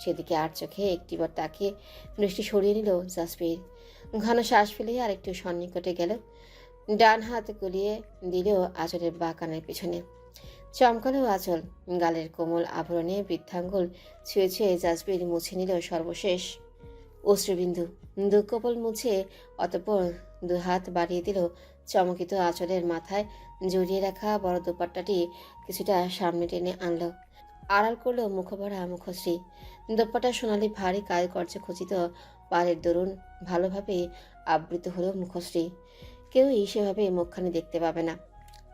সেদিকে আর চোখে একটিবার তাকিয়ে দৃষ্টি সরিয়ে নিল জাসপ্রির। ঘন শ্বাস ফেলে আরেকটু সন্নিকটে গেল, ডান হাত গলিয়ে দিল আঁচলের বা কানের পিছনে। চমকালো আঁচল, গালের কোমল আভরণে বৃদ্ধাঙ্গুল ছুঁয়ে ছুঁয়ে জাসপ্রির মুছে নিল সর্বশেষ অশ্রুবিন্দু। দুঃকপল মুছে অতঃপর দুহাত বাড়িয়ে দিল চমকিত আঁচলের মাথায় জড়িয়ে রাখা বড় দোপাট্টাটি কিছুটা সামনে টেনে আনল, আড়াল করলো মুখভরা মুখশ্রী। দোপাট্টা সোনালি ভারী কারুকার্য খচিত পাড়ের দরুন ভালোভাবে আবৃত হলো মুখশ্রী। কেউই সেভাবে মুখখানি দেখতে পাবে না।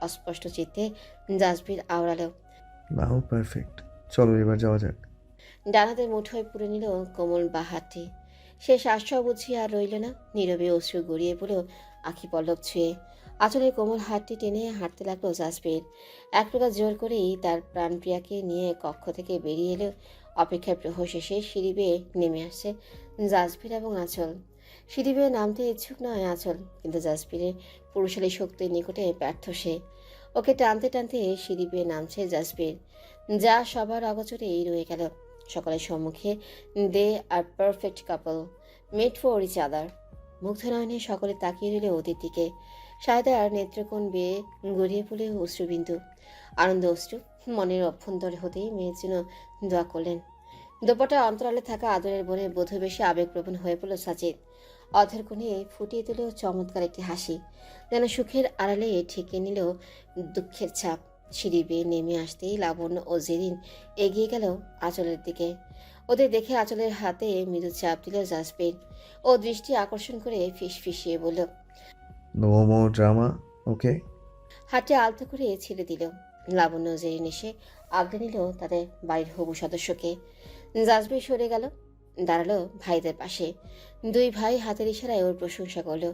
অস্পষ্ট চিত্তে জাসপ্রির আওড়ালো, নাও পারফেক্ট, চলো এবার যাওয়া যাক। ডান হাতের মুঠোয় পুরে নিল কোমল বা হাতটি। সে শ্বাস বুঝিয়ে আর রইল না, নীরবে অশ্রু গড়িয়ে পড়ল আখি পল্লব ছুঁয়ে। আঁচলের কোমল হাতটি টেনে হাঁটতে লাগলো জাসপ্রির। এক প্রকার জোর করেই তার প্রাণপ্রিয়াকে নিয়ে কক্ষ থেকে বেরিয়ে এলো। অপেক্ষার প্রহর শেষে সিঁড়ি বেয়ে নেমে আসছে জাসপ্রির এবং আঁচল। সিঁড়ি বেয়ে নামতে ইচ্ছুক নয় আঁচল, কিন্তু জাসপ্রিরের পুরুষালী শক্তির নিকটে ব্যর্থ সে। ওকে টানতে টানতে সিঁড়ি বেয়ে নামছে জাসপ্রির, যা সবার অগোচরেই রয়ে গেল সকলের সম্মুখে। They are perfect couple, made for each other. মুগ্ধ নয়নে সকলে তাকিয়ে রইল ওদের দিকে। সায়দার নেত্রকোণ বেয়ে গড়িয়ে পড়ে অশ্রুবিন্দু, আনন্দ অশ্রু। মনের অভ্যন্তরে হতেই মেয়ের জন্য দোয়া করলেন। দোপাটার অন্তরালে থাকা আদরের বনে বোধ বেশি আবেগপ্রবণ হয়ে পড়ল সাজিদ। অধর কোণে ফুটিয়ে দিল চমৎকার একটি হাসি, যেন সুখের আড়ালে ঠেকে নিল দুঃখের ছাপ। সিঁড়ি বেয়ে নেমে আসতেই লাবণ্য ও জেরিন এগিয়ে গেল আঁচলের দিকে। ওদের দেখে আঁচলের হাতে মৃদু চাপ দিল জাসপ্রির। ও দৃষ্টি আকর্ষণ করে ফিসফিসিয়ে বলল, নো মোর ড্রামা, ওকে? হাতটা আলতো করে ছেড়ে দিল। লাবণ্য ও জেরিন এসে আগলে নিল তাদের বাড়ির হবু সদস্যকে। জাসপ্রির সরে গেল, দাঁড়ালো ভাইদের পাশে। দুই ভাই হাতের ইশারায় ওর প্রশংসা করলো।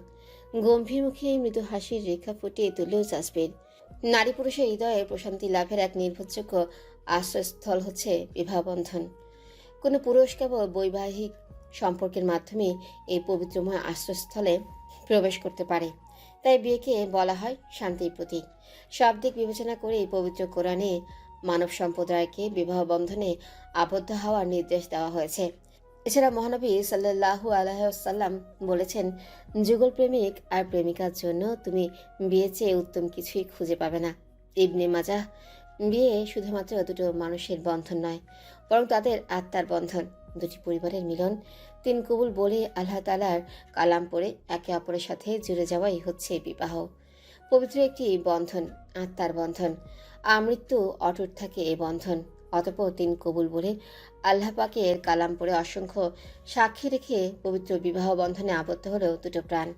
গম্ভীর মুখে মৃদু হাসির রেখা ফুটিয়ে তুলল জাসপ্রির। নারী পুরুষের হৃদয়ে প্রশান্তি লাভের এক নির্ভরযোগ্য আশ্রয়স্থল হচ্ছে বিবাহবন্ধন। কোনো পুরুষ কেবল বৈবাহিক সম্পর্কের মাধ্যমে এই পবিত্রময় আশ্রয়স্থলে প্রবেশ করতে পারে। তাই বিয়েকে বলা হয় শান্তির প্রতীক। সব দিক বিবেচনা করে এই পবিত্র কোরআনে মানব সম্প্রদায়কে বিবাহ বন্ধনে আবদ্ধ হওয়ার নির্দেশ দেওয়া হয়েছে। এছাড়া মহানবী সাল্লাল্লাহু আলাইহি ওয়াসাল্লাম বলেছেন, যুগল প্রেমিক আর প্রেমিকার জন্য তুমি বিয়ে চেয়ে উত্তম কিছুই খুঁজে পাবে না। ইবনে মাজাহ। বিয়ে শুধুমাত্র দুটো মানুষের বন্ধন নয়, বরং তাদের আত্মার বন্ধন, দুটি পরিবারের মিলন। তিন কবুল বলে আল্লাহ তাআলার কালাম পড়ে একে অপরের সাথে জুড়ে যাওয়াই হচ্ছে বিবাহ। পবিত্র একটি বন্ধন, আত্মার বন্ধন। আমৃত্যু অটুট থাকে এই বন্ধন। অতঃপর তিন কবুল বলে আল্লাহ পাকের কালাম পড়ে অসংখ্য সাক্ষী রেখে পবিত্র বিবাহ বন্ধনে আবদ্ধ হলো দুটো প্রাণ,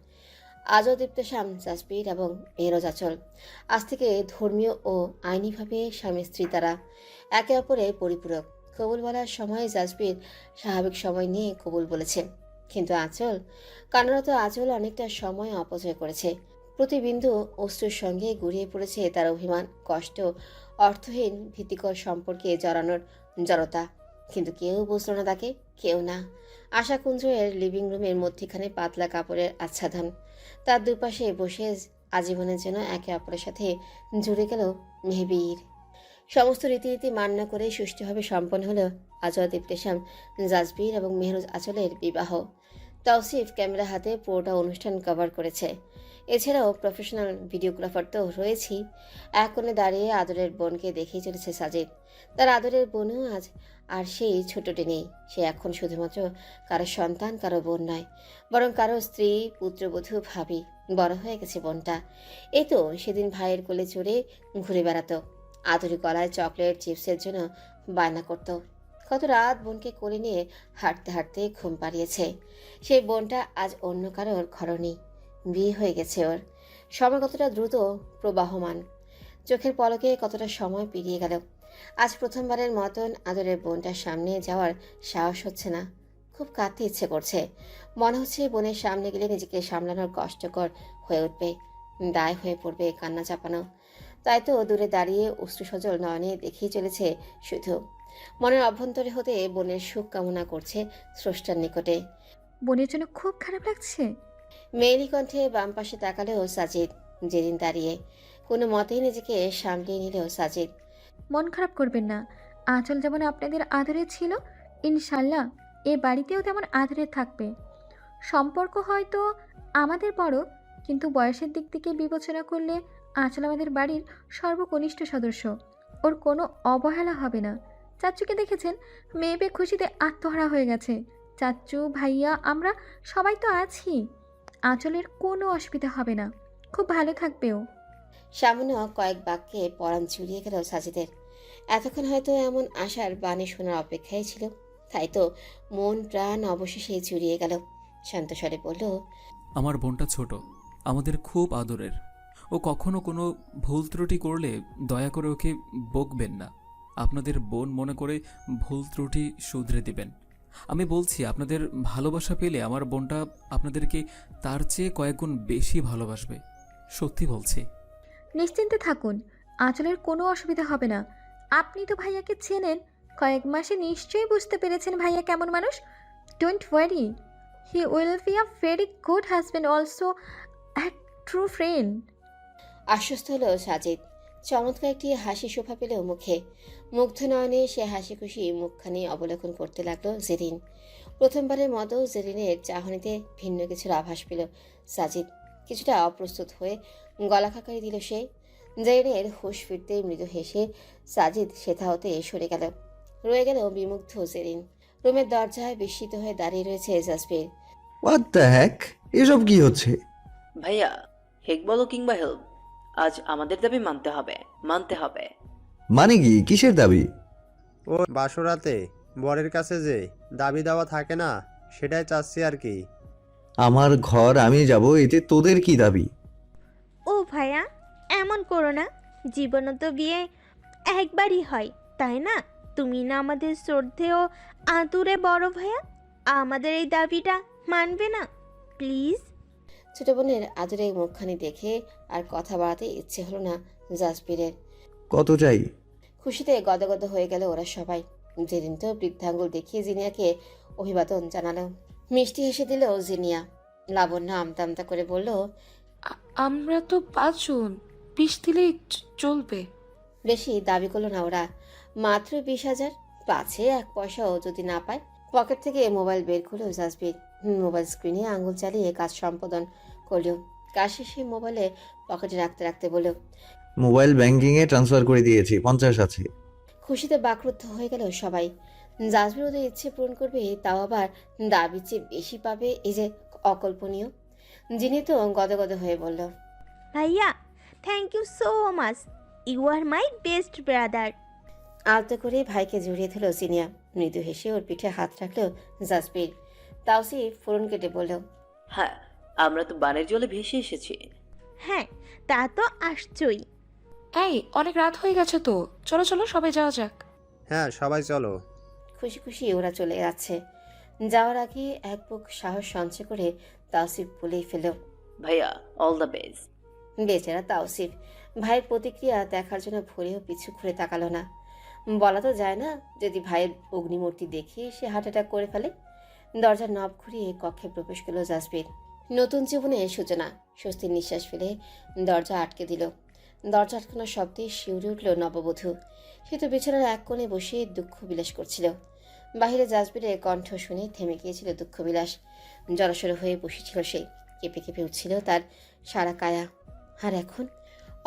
আজও দীপ্তশ্যাম জাসপ্রির এবং মেহরোজ আঁচল। আজ থেকে ধর্মীয় ও আইনিভাবে স্বামী স্ত্রী তারা, একে অপরের পরিপূরক। কবুল বলার সময় জাসপ্রির স্বাভাবিক সময় নিয়ে কবুল বলেছে, কিন্তু আঁচল, কান্নারত আঁচল অনেকটা সময় অপচয় করেছে। প্রতিবিন্দু অশ্রুর সঙ্গে গড়িয়ে পড়েছে তার অভিমান, কষ্ট, অর্থহীন ভীতিকর সম্পর্কে জড়ানোর জড়তা। কিন্তু কেউ বুঝল না তাকে, কেউ না। আশাকুঞ্জের লিভিং রুমের মধ্যখানে পাতলা কাপড়ের আচ্ছাদন, তার দুপাশে বসে আজীবনের জন্য একে অপরের সাথে জুড়ে গেল মেহবীর। সমস্ত রীতিনীতি মান্য করে সুষ্ঠুভাবে সম্পন্ন হলো আজও দীপ্তেশাম জাসপ্রির এবং মেহরুজ আঁচলের বিবাহ। তৌসিফ ক্যামেরা হাতে পুরোটা অনুষ্ঠান কভার করেছে। এছাড়াও প্রফেশনাল ভিডিওগ্রাফার তো রয়েছেই। এক কোণে দাঁড়িয়ে আদরের বোনকে দেখেই চলেছে সাজিদ। তার আদরের বোনও আজ আর সেই ছোটটি নেই। সে এখন শুধুমাত্র কারো সন্তান, কারো বোন নয়, বরং কারো স্ত্রী, পুত্রবধূ, ভাবি। বড় হয়ে গেছে বোনটা। এই তো সেদিন ভাইয়ের কোলে চড়ে ঘুরে বেড়াতো, আদুরি গলায় চকলেট চিপসের জন্য বায়না করত। কত রাত বোনকে কোলে নিয়ে হাঁটতে হাঁটতে ঘুম পাড়িয়েছে। সেই বোনটা আজ অন্য কারোর ঘরণী। বিয়ে হয়ে গেছে ওর। সময় কতটা দ্রুত প্রবাহমান, চোখের পলকে কতটা সময় পেরিয়ে গেল। আজ প্রথমবারের মতন আদরের বোনটার সামনে যাওয়ার সাহস হচ্ছে না। খুব কাঁদতে ইচ্ছে করছে। মনে হচ্ছে বোনের সামনে গেলে নিজেকে সামলানোর কষ্টকর হয়ে উঠবে, দায় হয়ে পড়বে কান্না চাপানো। তাই তো দূরে দাঁড়িয়ে অশ্রুসজল নয়নে দেখেই চলেছে শুধু। মনের অভ্যন্তরে হতে বোনের সুখ কামনা করছে স্রষ্টার নিকটে। বোনের জন্য খুব খারাপ লাগছে। মেয়েলি কণ্ঠে বাম পাশে তাকালেও সাজিদ। যেদিন দাঁড়িয়ে কোনো মতেই নিজেকে সামলিয়ে নিলেও সাজিদ। মন খারাপ করবেন না। আঁচল যেমন আপনাদের আদরে ছিল, ইনশাল্লাহ এ বাড়িতেও তেমন আদরে থাকবে। সম্পর্ক হয়তো আমাদের বড়, কিন্তু বয়সের দিক থেকে বিবেচনা করলে আঁচল আমাদের বাড়ির সর্বকনিষ্ঠ সদস্য। ওর কোনো অবহেলা হবে না। চাচ্চুকে দেখেছেন, মেয়ে খুশিতে আত্মহারা হয়ে গেছে। চাচ্চু, ভাইয়া, আমরা সবাই তো আছি। আঁচলের কোনো অসুবিধা হবে না, খুব ভালো থাকবে ও। সামান্য কয়েক বাক্যে পরাণ জুড়িয়ে গেল সাজিদের। এতক্ষণ হয়তো এমন আশার বাণী শোনার অপেক্ষায় ছিল, তাই তো মন প্রাণ অবশেষে জুড়িয়ে গেল। শান্ত স্বরে বলল, আমার বোনটা ছোট, আমাদের খুব আদরের। ও কখনো কোনো ভুল ত্রুটি করলে দয়া করে ওকে বকবেন না। আপনাদের বোন মনে করে ভুল ত্রুটি শুধরে দিবেন। আমি বলছি, আপনাদের ভালোবাসা পেলে আমার বোনটা আপনাদেরকে তার চেয়ে কয়েক গুণ বেশি ভালোবাসবে। সত্যি বলছি। নিশ্চিন্তে থাকুন, আঁচলের কোনো অসুবিধা হবে না। আপনি তো ভাইয়াকে চেনেন, কয়েক মাসে নিশ্চয়ই বুঝতে পেরেছেন ভাইয়া কেমন মানুষ। Don't worry, he will be a very good husband, also a true friend. আশ্বস্ত হলো সাজিদ। চমৎকার একটি হাসি শোভা পেল মুখে। মুগ্ধ নয়নে সে হাসি খুশি মুখখানি অবলোকন করতে লাগলো জেরিন। প্রথমবারের মতো জেরিনের চাহনিতে ভিন্ন কিছুর আভাস পেল সাজিদ। কিছুটা অপ্রস্তুত হয়ে গলা খাকারি দিল সে। জেরিনের হুঁশ ফিরতে মৃদু হেসে সাজিদ সেথা হতে সরে গেল। রয়ে গেল বিমুগ্ধ জেরিন। রুমের দরজায় বিস্মিত হয়ে দাঁড়িয়ে রয়েছে জাসবির। হোয়াট দ্য হ্যাক, এসব কি হচ্ছে? ভাইয়া, হেক বলো কিংবা হেল্প, আজ আমাদের দাবি মানতে হবে, মানতে হবে। মানে কি, কিসের দাবি? ও বাসরাতে বরের কাছে যে দাবি দাওয়া থাকে না, সেটাই চাচ্ছি আর কি। আমার ঘর আমি যাব, এতে তোদের কি দাবি? ও ভাইয়া, এমন করো না। জীবনে তো বিয়ে একবারই হয়, তাই না? তুমি না আমাদের শ্রদ্ধেয় আতুরে বড় ভাইয়া, আমাদের এই দাবিটা মানবে না প্লিজ? ছোট বোনের আদুরে মুখখানি দেখে আর কথা বাড়াতে ইচ্ছে হলো না জাসবিরের। কত চাই? খুশিতে গদগদ হয়ে গেল ওরা সবাই। যেদিন তো বৃদ্ধাঙ্গুল দেখিয়ে জিনিয়াকে অভিবাদন জানালো। মিষ্টি হেসে দিল জিনিয়া। লাবণ্য আমতা আমতা করে বলল, আমরা তো 5 জন, 20 দিলেই চলবে। বেশি দাবি করলো না ওরা। মাত্র 20,000। পাছে 1 পয়সাও যদি না পায়। পকেট থেকে মোবাইল বের করলো জাসবির। মোবাইল স্ক্রিনে আঙুল চালিয়ে কাজ সম্পাদন করলো। কাজ শেষে মোবাইলে পকেটে রাখতে রাখতে বলল, মোবাইল ব্যাংকিংয়ে ট্রান্সফার করে দিয়েছি, 50 আছে। খুশিতে বাকরুদ্ধ হয়ে গেল সবাই। জাসবির ওদের ইচ্ছে পূরণ করবে, তাও আবার দাবির চেয়ে বেশি পাবে, এই যে অকল্পনীয়। যিনি তো গদগদ হয়ে বলল, ভাইয়া, thank you so much, you are my best brother. আলতো করে ভাইকে জড়িয়ে দিল জিনিয়া। মৃদু হেসে ওর পিঠে হাত রাখলো জাসবির। তাওসিফ ফোরন কেটে বলল, হ্যাঁ, আমরা তো বানের জলে ভেসে এসেছি। হ্যাঁ, তা তো আসছই। এই অনেক রাত হয়ে গেছে তো, চলো চলো সবাই যাওয়া যাক। হ্যাঁ, সবাই চলো। খুশি খুশি ওরা চলে যাচ্ছে। যাওয়ার আগে এক বুক সাহস সঞ্চয় করে তাওসিফ বলেই ফেল, ভাইয়া, অল দ্য বেস্ট। বেচারা তাওসিফ ভাইয়ের প্রতিক্রিয়া দেখার জন্য ভুলেও পিছু ঘুরে তাকালো না। বলা তো যায় না, যদি ভাইয়ের অগ্নিমূর্তি দেখে সে হার্ট অ্যাটাক করে ফেলে। দরজার নব ঘুরিয়ে কক্ষে প্রবেশ করল জাসবির। নতুন জীবনের সূচনা। স্বস্তির নিঃশ্বাস ফেলে দরজা আটকে দিল। দরজা আটকানোর শব্দে শিউরে উঠল নববধূ। সে তো বিছানার এক কোণে বসে দুঃখ বিলাস করছিল। বাহিরে জাসবিরের কণ্ঠ শুনে থেমে গিয়েছিল দুঃখ বিলাস। জড়সড় হয়ে বসেছিল সে। কেঁপে কেঁপে উঠছিল তার সারা কায়া। আর এখন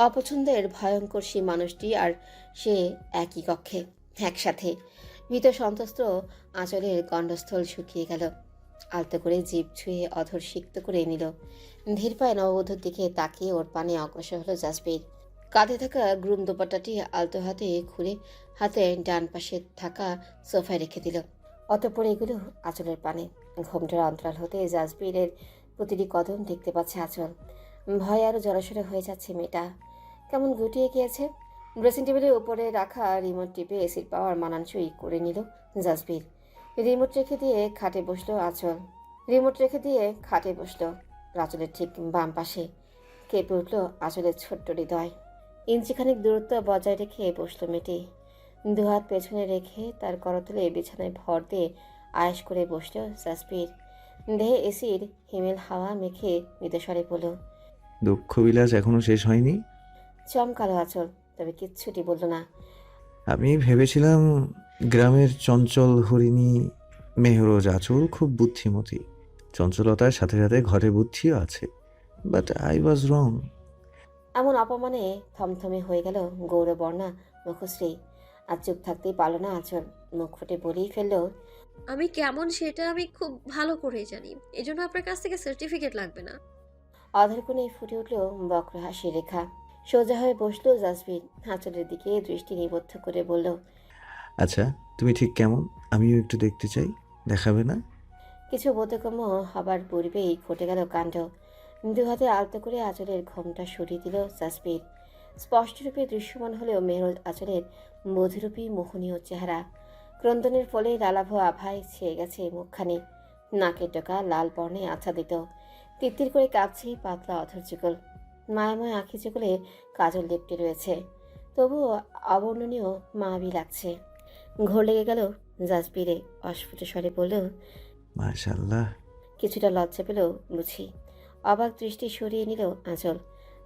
অপছন্দের ভয়ঙ্কর সেই মানুষটি আর সে একই কক্ষে, একসাথে। ভীত সন্ত্রস্ত আঁচলের গণ্ডস্থল শুকিয়ে গেল। আলতো করে জিভ ছুঁয়ে অধর সিক্ত করে নিল। ধীর পায়ে নববধূর দিকে তাকিয়ে ওর পানে অগ্রসর হলো জাসবির। কাঁধে থাকা গ্রুম দোপাট্টাটি আলতো হাতে খুলে হাতে ডান পাশে থাকা সোফায় রেখে দিল। অতঃপর এগুলো আঁচলের পানে। ঘোমটার অন্তরাল হতে জাসবিরের প্রতিটি কদম দেখতে পাচ্ছে আঁচল। ভয় আরও জড়সড় হয়ে যাচ্ছে মেয়েটা। কেমন গুটিয়ে গিয়েছে। ড্রেসিং টেবিলের উপরে রাখা রিমোট টিপে এসির পাওয়ার মানানসই করে নিল জাসবির। রিমোট রেখে দিয়ে খাটে বসলো আঁচল। আঁচলের ঠিক বাম পাশে। কেঁপে উঠল আঁচলের ছোট্ট হৃদয়। ইঞ্চিখানিক দূরত্ব বজায় রেখে বসলো মেয়েটি। দুহাত পেছনে রেখে তার করতলে বিছানায় ভর দিয়ে আয়েশ করে বসল জাসবির। দেহে এসির হিমেল হাওয়া মেখে মৃদস্বরে বলল, দুঃখ বিলাস এখনো শেষ হয়নি? চমকালো আঁচল, তবে কিচ্ছুটি বলল না। আমি ভেবেছিলাম গ্রামের চঞ্চল হরিণী মেহরোজ আঁচল খুব বুদ্ধিমতী। চঞ্চলতার সাথে সাথে ঘরে বুদ্ধিও আছে। বাট আই ওয়াজ রং। এমন অপমানে থমথমে হয়ে গেল গৌরবর্ণা মুখশ্রী। আর চুপ থাকতেই পারল না আঁচল, মুখ ফুটে বলেই ফেলল, আমি কেমন সেটা আমি খুব ভালো করেই জানি, এজন্য আপনার কাছ থেকে সার্টিফিকেট লাগবে না। অধর কোণে ফুটে উঠল বক্র হাসি রেখা। সোজা হয়ে বসলো জাসবিন, আঁচলের দিকে দৃষ্টি নিবদ্ধ করে বলল, আচ্ছা, তুমি ঠিক কেমন আমিও একটু দেখতে চাই, দেখাবে না? কিছু বোধগম্য হবার পূর্বেই ঘটে গেল কাণ্ড। দু হাতে আলতো করে আঁচলের ঘোমটা সরিয়ে দিল জাসবির। স্পষ্টরূপে দৃশ্যমান হলেও মেহরোজ আঁচলের মধুরূপী মোহনীয় চেহারা। ক্রন্দনের ফলে লালাভ আভায় ছেয়ে গেছে মুখখানি। নাকের ডোকা লাল বর্ণে আচ্ছাদিত। তিত্তির করে কাঁপছে পাতলা অধর যুগল। মায়াময় আঁখি যুগলে কাজল লেপটে রয়েছে, তবুও অবর্ণনীয় মায়াবী লাগছে। ঘোর লেগে গেল জাসবিরে। অস্ফুট স্বরে বলল, মাশাআল্লাহ। কিছুটা লজ্জা পেল বুঝি। অবাক দৃষ্টি সরিয়ে নিল আঁচল।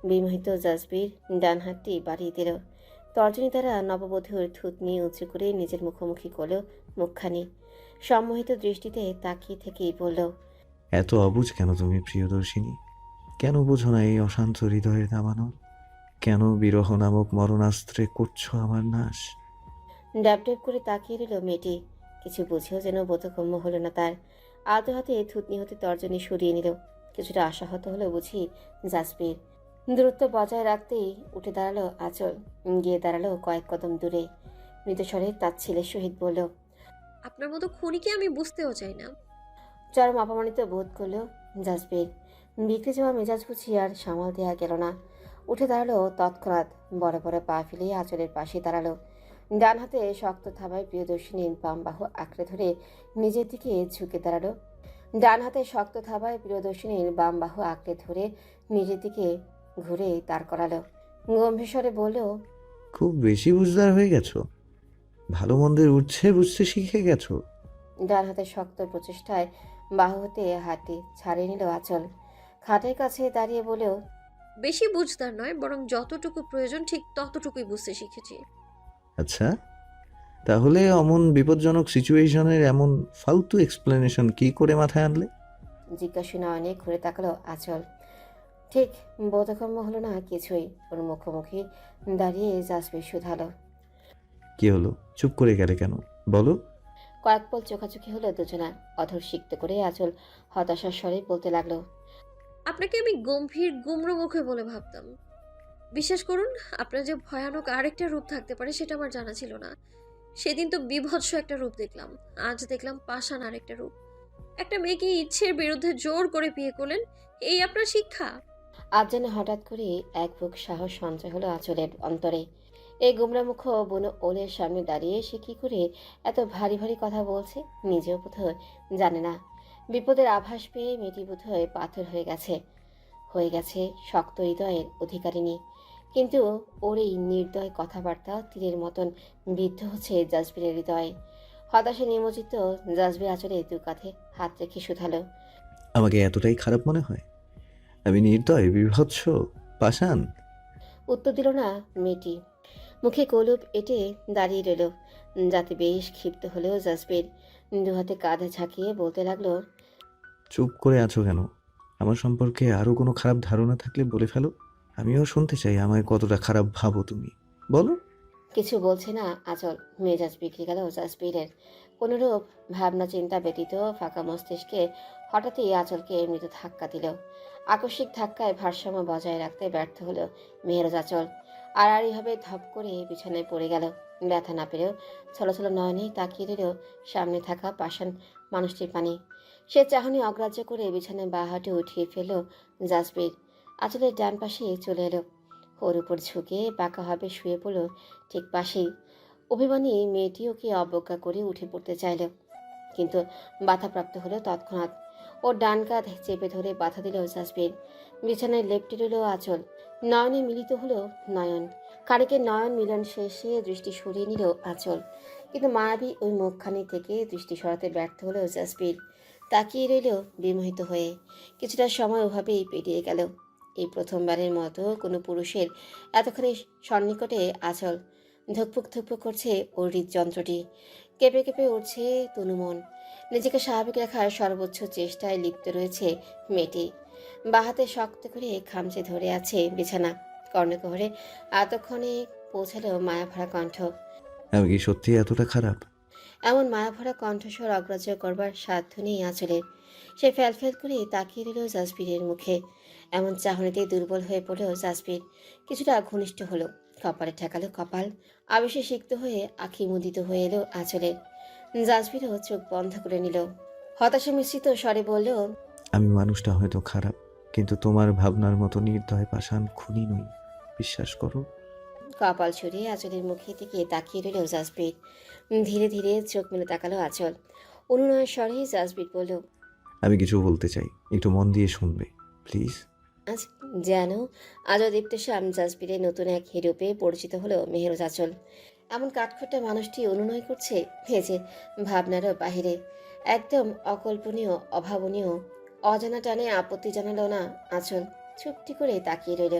বিমোহিত জাসবির ডান হাতটি বাড়িয়ে দিল। তর্জনী দ্বারা নববধূর থুতনি উঁচু করে নিজের মুখোমুখি করল মুখখানি। সম্মোহিত দৃষ্টিতে তাকিয়ে থেকেই বলল, এত অবুঝ কেন তুমি প্রিয়দর্শিনী? কেন বোঝো না এই অশান্ত হৃদয়ের দাবানো? কেন বিরহ নামক মরণাস্ত্রে করছো আমার নাশ? ড্যাব ড্যাব করে তাকিয়ে রইল মেয়েটি। কিছু বুঝেও যেন বোধগম্য হলো না তার। আলতো হাতে থুতনি হতে তর্জনী সরিয়ে নিল। কিছুটা আশাহত হলো বুঝি জাসবির। দূরত্ব বজায় রাখতেই উঠে দাঁড়ালো আঁচল। গিয়ে দাঁড়ালো কয়েক কদম দূরে। মৃতস্বরে তার ছেলের সহিত বলল, আপনার মতো খুনিকে আমি বুঝতেও চাই না। চরম অপমানিত বোধ করলো জাসবির। বিগড়ে যাওয়া মেজাজ বুঝি আর সামাল দেওয়া গেল না। উঠে দাঁড়ালো তৎক্ষণাৎ। বড় বড় পা ফেলিয়ে আঁচলের পাশে দাঁড়ালো। ডান হাতে শক্ত থাবায় প্রিয়দর্শিনীর বাম বাহু আঁকড়ে ধরে নিজের দিকে ঝুঁকে দাঁড়ালো। ডান হাতে শক্ত থাবায় প্রিয়দর্শিনীর বাম বাহু আঁকড়ে ধরে নিজের দিকে ঘুরে দাঁড় করালো। গম্ভীর স্বরে বলল, খুব বেশি বুঝদার হয়ে গেছো। ভালো মন্দের উঠছে বুঝতে শিখে গেছো। ডান হাতে শক্ত প্রচেষ্টায় বাহু হতে হাতটি ছাড়িয়ে নিল আঁচল। খাটের কাছে দাঁড়িয়ে বলেও, বেশি বুঝদার নয়, বরং যতটুকু প্রয়োজন ঠিক ততটুকুই বুঝতে শিখেছি। আচ্ছা, তাহলে অমন বিপজ্জনক সিচুয়েশনের এমন ফালতু এক্সপ্লেনেশন কি করে মাথায় আনলে? জিজ্ঞাসু নয়নে ঘুরে তাকালো আঁচল। ঠিক বোধগম্য হলো না কিছুই। ওর মুখোমুখি দাঁড়িয়ে জাসবির শুধালো। কি হলো, চুপ করে গেলে কেন বলো? কয়েক পল চোখাচোখি হলো দুজনার। অধর সিক্ত করে আঁচল হতাশার স্বরে বলতে লাগলো, আপনাকে আমি গম্ভীর গুমড়ো মুখে বলে ভাবতাম। বিশ্বাস করুন, আপনার যে ভয়ানক আরেকটা রূপ থাকতে পারে সেটা আমার জানা ছিল না। সেদিন তো বিভৎস একটা রূপ দেখলাম, আজ দেখলাম পাষাণ আরেকটা রূপ। একটা মেয়েকে ইচ্ছের বিরুদ্ধে জোর করে বিয়ে করলেন, এই আপনার শিক্ষা? আজ যেন হঠাৎ করে এক বুক সাহস সঞ্চয় হলো আঁচলের অন্তরে। এই গুমরামুখ বনো ওলের সামনে দাঁড়িয়ে সে কি করে এত ভারী ভারী কথা বলছে নিজেও বোধহয় জানে না। বিপদের আভাস পেয়ে মেয়েটি বোধহয় পাথর হয়ে গেছে শক্ত হৃদয়ের অধিকারিণী। কিন্তু ওর এই নির্দয় কথাবার্তা তীরের মতন বিদ্ধ হচ্ছে জাসবিরের হৃদয়ে। হতাশে নিমজ্জিত জাসবির আঁচলে দু কাঁধে হাত রেখে শুধালো, আমাকে এতটাই খারাপ মনে হয়? আমি নির্দয়, বিভৎস, পাষাণ? উত্তর দিল না মেয়েটি। মুখে কলুপ এঁটে দাঁড়িয়ে রইল। যাতে বেশ ক্ষিপ্ত হলেও জাসবির দু হাতে কাঁধে ঝাঁকিয়ে বলতে লাগলো, চুপ করে আছো কেন? আমার সম্পর্কে আরো কোনো খারাপ ধারণা থাকলে বলে ফেলো। আমিও শুনতে চাই আমায় কতটা খারাপ ভাবো তুমি, বলো। কিছু বলছে না আঁচল। মেজাজ বিগড়ে গেল জাসবিরের। কোনোরূপ ভাবনা চিন্তা ব্যতীত ফাঁকা মস্তিষ্কে হঠাৎই আঁচলকে মৃত ধাক্কা দিল। আকস্মিক ধাক্কায় ভারসাম্য বজায় রাখতে ব্যর্থ হলো মেহেরজ আঁচল। আড়াআড়িভাবে ধপ করে বিছানায় পড়ে গেল। ব্যথা না পেরেও ছলছল নয়নে তাকিয়ে রইল সামনে থাকা পাষাণ মানুষটির পানি। সে চাহনি অগ্রাহ্য করে বিছানায় বাঁ হাঁটু উঠিয়ে ফেলল জাসবির। আঁচলের ডান পাশে চলে এলো। ওর উপর ঝুঁকে বাঁকাভাবে শুয়ে পড়ল ঠিক পাশেই। অভিমানী মেয়েটি ওকে অবজ্ঞা করে উঠে পড়তে চাইল, কিন্তু বাধাপ্রাপ্ত হলো তৎক্ষণাৎ। ওর ডান কাঁধ চেপে ধরে বাধা দিল জাসবির। বিছানায় লেপ্টে রইল আঁচল। নয়নে মিলিত হলো নয়ন। কারিকের নয়ন মিলন শেষে দৃষ্টি সরিয়ে নিল আঁচল, কিন্তু মায়াবী ওই মুখখানি থেকে দৃষ্টি সরাতে ব্যর্থ হলো জাসবির। তাকিয়ে রইল বিমোহিত হয়ে। কিছুটা সময় ওভাবেই পেরিয়ে গেল। এই প্রথমবারের মতো কোনো পুরুষের এতখানি সন্নিকটে আঁচল ধুকপুক ধুকপুক করছে ওর হৃদযন্ত্রটি, কেঁপে কেঁপে উঠছে তনুমন। নিজেকে স্বাভাবিক রাখার সর্বোচ্চ চেষ্টায় লিপ্ত রয়েছে মেয়েটি। বাহাতে শক্ত করে খামচে ধরে আছে বিছানা। কর্ণকুহরে এতক্ষণে পৌঁছালো মায়াভরা কণ্ঠ। আমি কি সত্যি এতটা খারাপ? এমন মায়াভরা কণ্ঠস্বর অগ্রাহ্য করবার সাধ্য নেই আঁচলের। সে ফ্যালফ্যাল করে তাকিয়ে রইল জাসপিরের মুখে। এমন চাহনিতে দুর্বল হয়ে পড়ল জাসপির। কিছুটা ঘনিষ্ঠ হলো, কপালে ঠেকালো কপাল। আবেশে সিক্ত হয়ে আঁখি মুদিত হয়ে এলো আঁচলের। জাসপিরও চোখ বন্ধ করে নিল। হতাশা মিশ্রিত স্বরে বলল, আমি মানুষটা হয়তো খারাপ, কিন্তু তোমার ভাবনার মতো নির্দয় পাষাণ খুনি নই, বিশ্বাস করো। কপাল ছড়িয়ে আঁচলের মুখে থেকে তাকিয়ে রইল জাসপির। ধীরে ধীরে চোখ মেলে তাকালো আঁচল। অনুনয় স্বরে জাসপির বলল, আমি কিছু বলতে চাই, একটু মন দিয়ে শুনবে প্লিজ। আজ যেন আজও দীপ্তশ্যাম জাসপিরের নতুন এক হিরোপে পরিচিত হলো মেহেরুজ আঁচল। এমন কাঠখোট্টা মানুষটি অনুনয় করছে, ভেজে ভাবনারও বাহিরে। একদম অকল্পনীয়, অভাবনীয়। অজানা টানে আপত্তি জানালো না আঁচল, চুপটি করে তাকিয়ে রইল।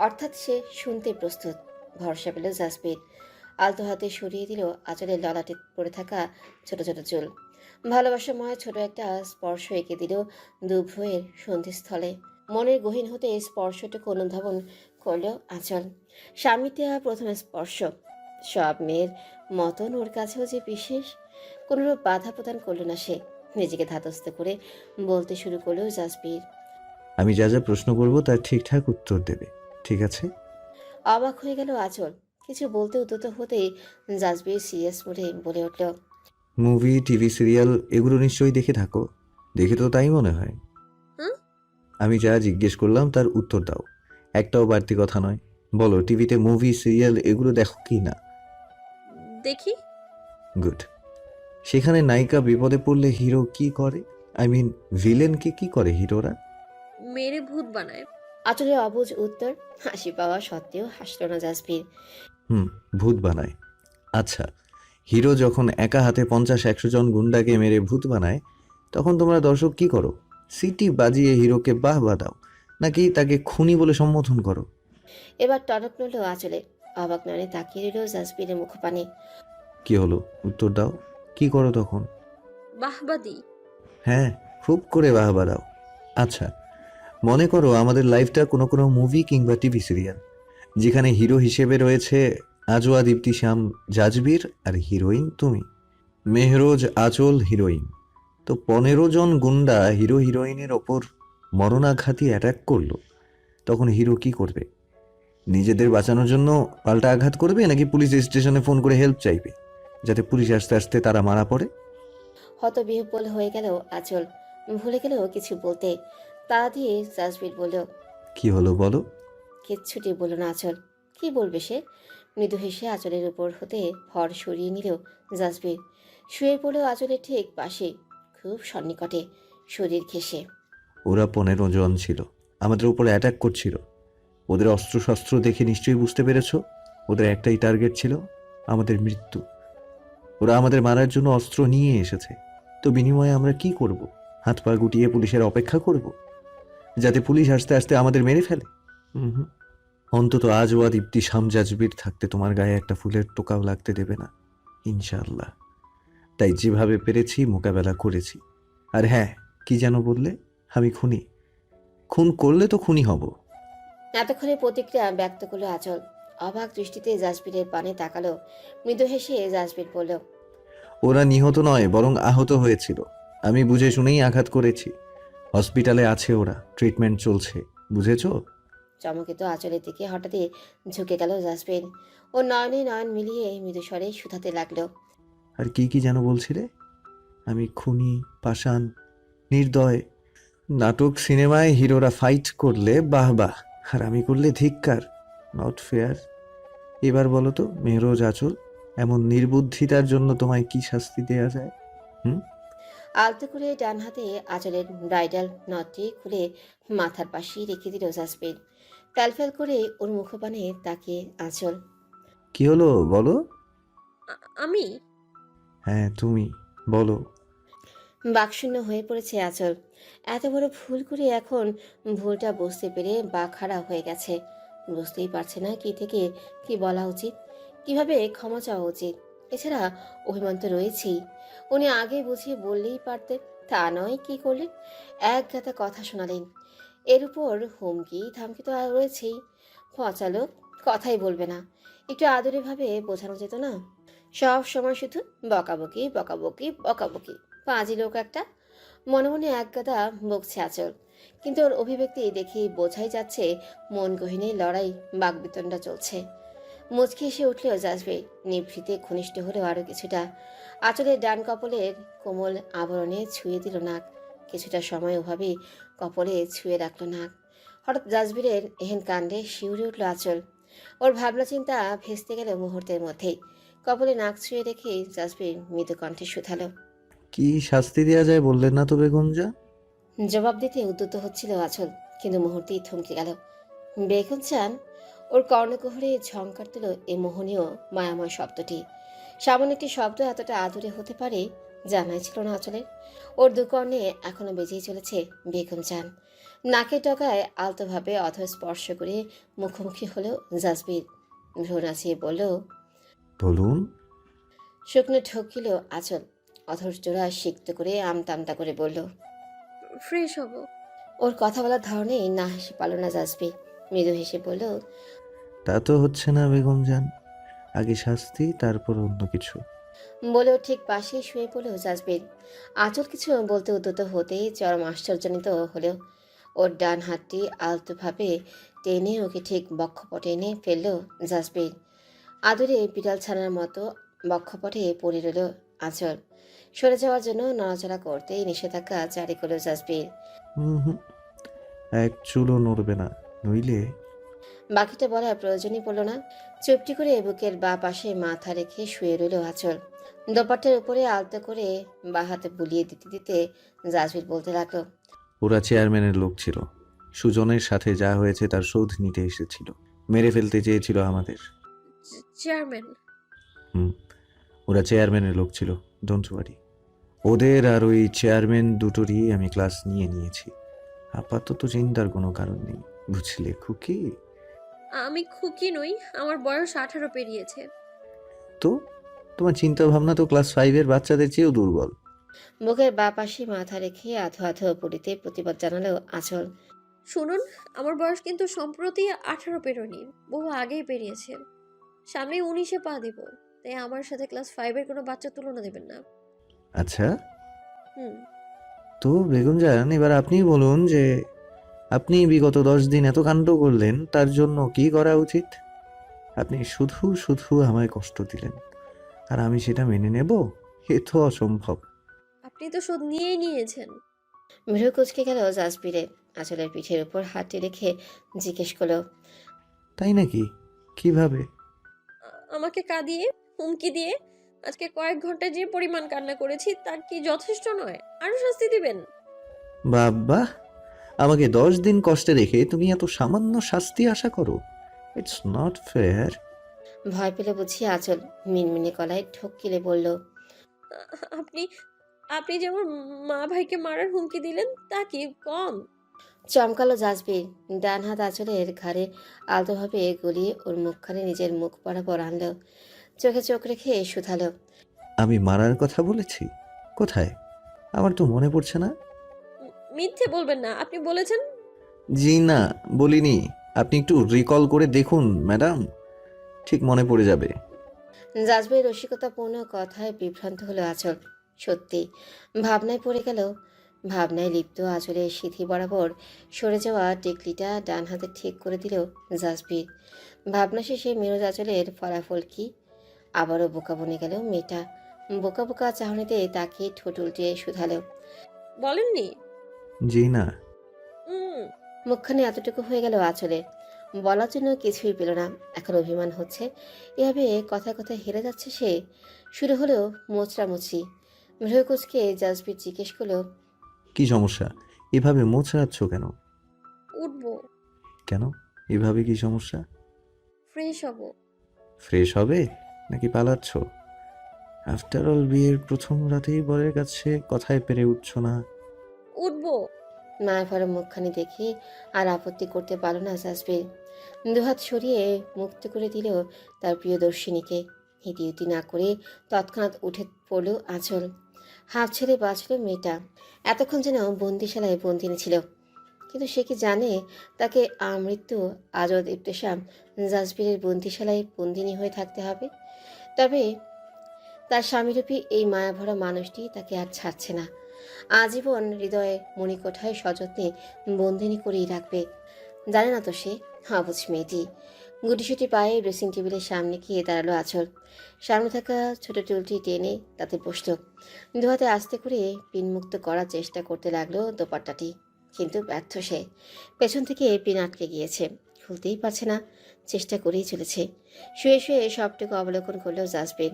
অর্থাৎ সে শুনতে প্রস্তুত। ভরসা পেল জাসপির। আলতো হাতে সরিয়ে দিল আঁচলের ললাটে পড়ে থাকা ছোট ছোট চুল। ভালোবাসাময় ছোট একটা স্পর্শ এঁকে দিল দুভ্রয়ের সন্ধিস্থলে। মনের গহীন হতে স্পর্শটুকু অনুধাবন করল আঁচল। স্বামীতে প্রথম স্পর্শ। সব মেয়ের মতন ওর কাছেও যে বিশেষ। কোনোরূপ বাধা প্রদান করল না সে। নিজেকে ধাতস্থ করে বলতে শুরু করলো জাসপির। আমি যা যা প্রশ্ন করব তার ঠিকঠাক উত্তর দেবে, ঠিক আছে? অবাক হয়ে গেল আঁচল। কিছু বলতে উদ্যত হতেই জাসপির সিরিয়াস মোডে বলে উঠল, মুভি, টিভি, সিরিয়াল এগুলো নিশ্চয়ই দেখে থাকো। দেখে তো তাই মনে হয়। হুম? আমি যা জিজ্ঞেস করলাম তার উত্তর দাও, একটাও বাড়তি কথা নয়। বলো, টিভিতে মুভি, সিরিয়াল এগুলো দেখো কি না? দেখি। গুড। সেখানে নায়িকা বিপদে পড়লে হিরো কি করে? আই মিন, ভিলেনকে কি করে হিরোরা? মেরে ভূত বানায়। আঁচলের অবুঝ উত্তর। হাসি পাওয়া সত্ত্বেও হাসল না জাসপির। ভূত বানায়। আচ্ছা, হিরো যখন একা হাতে 50-100 জন গুন্ডাকে মেরে ভূত বানায়, তখন তোমরা দর্শক কি করো? সিটি বাজিয়ে হিরোকে বাহবা দাও, নাকি তাকে খুনি বলে সম্বোধন করো? এবার টনক নড়ল আঁচলে। অবাক নয়নে তাকিয়ে রইল জাসপিরের মুখপানে। কি হলো, উত্তর দাও। কি করো তখন? বাহবাদি। হ্যাঁ, খুব করে বাহবা দাও। আচ্ছা, মনে করো আমাদের লাইফটা কোনো কোনো মুভি কিংবা টিভি সিরিয়াল, যেখানে হিরো হিসেবে রয়েছে আজওয়া, দীপ্তি, শ্যাম, জাজবীর, আর হিরোইন তুমি, মেহরোজ, আঁচল, হিরোইন। তো 15 জন গুন্ডা হিরো হিরোইনের ওপর মরণাঘাতী অ্যাটাক করলো, তখন হিরো কি করবে? নিজেদের বাঁচানোর জন্য পাল্টা আঘাত করবে, নাকি পুলিশ স্টেশনে ফোন করে হেল্প চাইবে, যাতে পুলিশ আস্তে আস্তে তারা মারা পড়ে? হতবিহ্বল হয়ে গেল আঁচল। ভুলে গেল কিছু বলতে। তাড়া দিয়ে জাসপির বলল, কি হলো বলো? কিচ্ছুটি বলল না আঁচল। কি বলবে সে? মৃদু হেসে আঁচলের উপর হতে ভর সরিয়ে নিল জাসপির। শুয়ে পড়ল আঁচলের ঠিক পাশে, খুব সন্নিকটে, শরীর ঘেঁষে। ওরা 15 জন ছিল, আমাদের উপরে অ্যাটাক করছিল। ওদের অস্ত্রশস্ত্র দেখে নিশ্চয়ই বুঝতে পেরেছ, ওদের একটাই টার্গেট ছিল, আমাদের মৃত্যু। ওরা আমাদের মারার জন্য অস্ত্র নিয়ে এসেছে। তো বিনিময়ে আমরা কি করব? হাত পা গুটিয়ে পুলিশের অপেক্ষা করব, যাতে পুলিশ আস্তে আস্তে আমাদের মেরে ফেলে? অন্তত আজওয়া, দীপ্তি, শ্যাম, জাজবীর থাকতে তোমার গায়ে একটা ফুলের টোকাও লাগতে দেবে না, ইনশাআল্লাহ। তাই যেভাবে পেরেছি মোকাবেলা করেছি। আর হ্যাঁ, কি যেন বললে? আমি খুনি? খুন করলে তো খুনি হব। এতক্ষণে প্রতিক্রিয়া ব্যক্ত করলো আঁচল। অবাক দৃষ্টিতে জাসপিরের পানে তাকালো। মৃদু হেসে জাসপির বলল, ওরা নিহত নয়, বরং আহত হয়েছিল। আমি বুঝে শুনেই আঘাত করেছি। হসপিটালে আছে ওরা, ট্রিটমেন্ট চলছে, বুঝেছো? চমকিত আঁচলের দিকে হঠাৎই ঝুঁকে গেল জাসপির। ও নয়নে নয়ন মিলিয়ে মৃদু স্বরে শুধাতে লাগলো, আর কি কি যেন বলছিলে? আমি খুনি, পাষাণ, নির্দয়। নাটক সিনেমায় হিরোরা ফাইট করলে বাহ বাহ, আর আমি করলে ধিক্কার। Not fair. এবার বলো তো মেহরোজ, আঁচল, এমন নির্বুদ্ধিতার জন্য তোমায় কি শাস্তি দেয়া যায়? আলতো করে ডান হাতে আঁচলের ব্রাইডাল নটটি খুলে মাথার পাশেই রেখে দিল জাসপির। ফ্যালফ্যাল করে ওর মুখপানে তাকিয়ে আঁচল। কি হলো বলো? আমি? হ্যাঁ তুমি, বলো। বাকশূন্য হয়ে পড়েছে আঁচল। এত বড় ভুল করে এখন ভুলটা বুঝতে পেরে বাকহারা হয়ে গেছে। বুঝতেই পারছে না কি থেকে কি বলা উচিত। কিভাবে ক্ষমা চাওয়া উচিত। এছাড়া অভিমান তো রয়েছেই। উনি আগে বুঝিয়ে বললেই পারতেন, তা নয় কি করলেন, এক গাদা কথা শোনালেন। এর উপর হুমকি ধামকি তো আর রয়েছেই। পচা লোক, কথাই বলবে না। একটু আদরে ভাবে বোঝানো যেত না? সব সময় শুধু বকাবকি বকাবকি বকাবকি। পাঁজি লোক একটা। মনে মনে এক গাদা বকছে আঁচল, কিন্তু ওর অভিব্যক্তি দেখেই বোঝাই যাচ্ছে মন গহীনে লড়াই, বাকবিতণ্ডা চলছে। মুচকি এসে উঠলেও জাজবে নিভৃতে ঘনিষ্ঠ হলেও আরো কিছুটা। আঁচলের ডান কপলের কোমল আবরণে ছুঁয়ে দিল নাক। কিছুটা সময় ওভাবে কপলে ছুঁয়ে রাখলো নাক। হঠাৎ জাজবিরের এহেন কাণ্ডে শিউরে উঠল আঁচল। ওর ভাবনা চিন্তা ভেস্তে গেল মুহূর্তের মধ্যেই। কপলে নাক ছুঁয়ে রেখে জাজবির মৃদু কণ্ঠে শুধালো। কি শাস্তি দেওয়া যায় বললেন না তো বেগম যা? জবাব দিতে উদ্যত হচ্ছিল আঁচল, কিন্তু মুহূর্তেই থমকে গেল। বেগুন চান? ওর কর্ণকুহরে ঝংকার দিল এই মোহনীয় মায়াময় শব্দটি। সামান্য একটি শব্দ এতটা আদুরে হতে পারে জানাই ছিল না আঁচলের। ওর দুকর্ণে এখনো বেজেই চলেছে বেগম চান। নাকের ডগায় আলতোভাবে অধর স্পর্শ করে মুখোমুখি হলো জাজবির। ভ্রু নাচিয়ে বলল, বলুন। শুকনো ঠকিল আঁচল। অধর জোড়া সিক্ত করে আমতা করে বলল, ফ্রেশ হব। ওর কথা বলার ধরনে না হেসে পারল না জাজবি। মৃদু হেসে বলল, তা তো হচ্ছে না বেগম যান, আগে শাস্তি তারপর অন্য কিছু। বলেও ঠিক পাশেই শুয়ে পড়ল জাজবির। আঁচল কিছু বলতে উদ্যত হতেই চরম আশ্চর্যান্বিত হলেও ওর ডান হাতটি আলতোভাবে টেনে ওকে ঠিক বক্ষপটে এনে ফেলল জাজবির। আদরে বিড়াল ছানার মতো বক্ষপটে পড়ে রইল আঁচল। সরে যাওয়ার জন্য নড়াচড়া করতেই নিষেধাজ্ঞা জারি করল জাজবির। হুম, এক চুলও নড়বে না, নইলে। বাকিটা বলার প্রয়োজনই পড়ল না। চুপটি করে বুকের বা পাশে মাথা রেখে শুয়ে রইল আঁচল। দোপাট্টের উপরে আলতো করে বা হাতে বুলিয়ে দিতে দিতে জাজবির বলতে লাগলো, ওরা চেয়ারম্যানের লোক ছিল। সুজনের সাথে যা হয়েছে তার শোধ নিতে এসেছিল। মেরে ফেলতে চেয়েছিল আমাদের। চেয়ারম্যান? হুম, ওরা চেয়ারম্যানের লোক ছিল, ডোন্ট ওয়ারি। ওদের আর ওই চেয়ারম্যান দুটোরই আমি ক্লাস নিয়েছি। আপাতত চিন্তার কোনো কারণ নেই, বুঝলে খুকি? আমি খুকি নই, আমার বয়স 18 পেরিয়েছে। তো তোমার চিন্তা ভাবনা তো ক্লাস 5-এর বাচ্চাদের চেয়েও দুর্বল। বুকের বা পাশে মাথা রেখে আধো আধো পড়িতে প্রতিবাদ জানালো আঁচল। শুনুন, আমার বয়স কিন্তু সম্প্রতি 18 পেরোনি, বহু আগেই পেরিয়েছে। সামনে 19-এ পা দিব, তাই আমার সাথে ক্লাস 5-এর কোনো বাচ্চার তুলনা দেবেন না। আচ্ছা, হুম। তো বেগুন যান, এবার আপনিই বলুন যে আপনি বিগত 10 দিন এত কাণ্ড করলেন, তার জন্য কি করা উচিত? আপনি শুধু শুধু আমায় কষ্ট দিলেন, আর আমি সেটা মেনে নেব? এ তো অসম্ভব। আপনি তো শোধ নিয়েই নিয়েছেন। ভ্রু কুচকে গেল জাজবিরের। আঁচলের পিঠের উপর হাতটি রেখে জিজ্ঞেস করলো, তাই নাকি? কিভাবে? আমাকে কাঁদিয়ে, হুমকি দিয়ে আজকে কয়েক ঘন্টা যে পরিমাণ কান্না করেছি তার কি যথেষ্ট নয়? আরো শাস্তি দিবেন? বাবা, আমাকে 10 দিন কষ্টে রেখে তুমি এত সামান্য শাস্তি আশা করো? It's not fair. ভয় পেলে বুঝি আঁচল মিনমিনে গলায় ঠোক গিলে বলল, আপনি আপনি যেমন মা ভাইকে মারার হুমকি দিলেন তা কি কম? চমকালো জাজবির। ডান হাত আঁচলের ঘাড়ে আলতোভাবে গলিয়ে ওর মুখখানে নিজের মুখ বরাবর আনলো। চোখে চোখ রেখে শুধালো, আমি মারার কথা বলেছি? কোথায়? আমার তো মনে পড়ছে না। মিথ্যে বলবেন না, আপনি বলেছেন। জি না, বলিনি। আপনি একটু রিকল করে দেখুন ম্যাডাম, ঠিক মনে পড়ে যাবে। জাজবির রসিকতাপূর্ণ কথায় বিভ্রান্ত হলো আঁচল। সত্যি ভাবনায় পড়ে গেল। ভাবনায় লিপ্ত আঁচলের সিথি বরাবর সরে যাওয়া টিকলিটা ডান হাতে ঠিক করে দিল জাজবির। ভাবনা শেষে মেরুজ আঁচলের ফলাফল কি? আবারও বোকা বনে গেল মেয়েটা। বোকা বোকা চাহনিতে তাকিয়ে ঠোঁট উল্টে শুধালো, বলেননি? জি না। মুখখানে এতটুকু হয়ে গেল আঁচলে। বলার জন্য কিছুই পেল না। এখন অভিমান হচ্ছে, এভাবে কথায় কথায় হেরে যাচ্ছে সে। শুরু হলো মোচড়ামুচি। ভ্রুকুচকে জাজবির জিজ্ঞেস করলো, কি সমস্যা? এভাবে মোচড়াচ্ছ কেন? উঠবো। কেন? এভাবে কি সমস্যা? ফ্রেশ হব। ফ্রেশ হবে নাকি পালাচ্ছ? আফটার অল বিয়ের প্রথম রাতেই বরের কাছে কথায় পেরে উঠছ না। উঠবো। মায়াভরা মুখখানি দেখে আর আপত্তি করতে পারল না জাজবির। দুহাত সরিয়ে মুক্ত করে দিল তার প্রিয়দর্শিনীকে। হিতিউতি না করে তৎক্ষণাৎ উঠে পড়ল আঁচল। হাফ ছেড়ে বাঁচল মেয়েটা। এতক্ষণ যেন বন্দিশালায় বন্দিনী ছিল, কিন্তু সে কি জানে তাকে আমৃত্যু আজদ ইবতেসাম জাজবিরের বন্দিশালায় বন্দিনী হয়ে থাকতে হবে। তবে তার স্বামীরূপী এই মায়াভরা মানুষটি তাকে আর ছাড়ছে না। আজীবন হৃদয়ে মণিকোঠায় সযত্নে বন্দিনী করেই রাখবে। জানে না তো সে অবুঝ মেয়েটি। গুটিসুটি পায়ে ড্রেসিং টেবিলের সামনে গিয়ে দাঁড়ালো আঁচল। সামনে থাকা ছোট টুলটি টেনে তাতে বসল। দুহাতে আস্তে করে পিনমুক্ত করার চেষ্টা করতে লাগলো দোপাট্টাটি, কিন্তু ব্যর্থ সে। পেছন থেকে পিন আটকে গিয়েছে, খুলতেই পারছে না। চেষ্টা করেই চলেছে। শুয়ে শুয়ে সবটুকু অবলোকন করলো জাজবিন।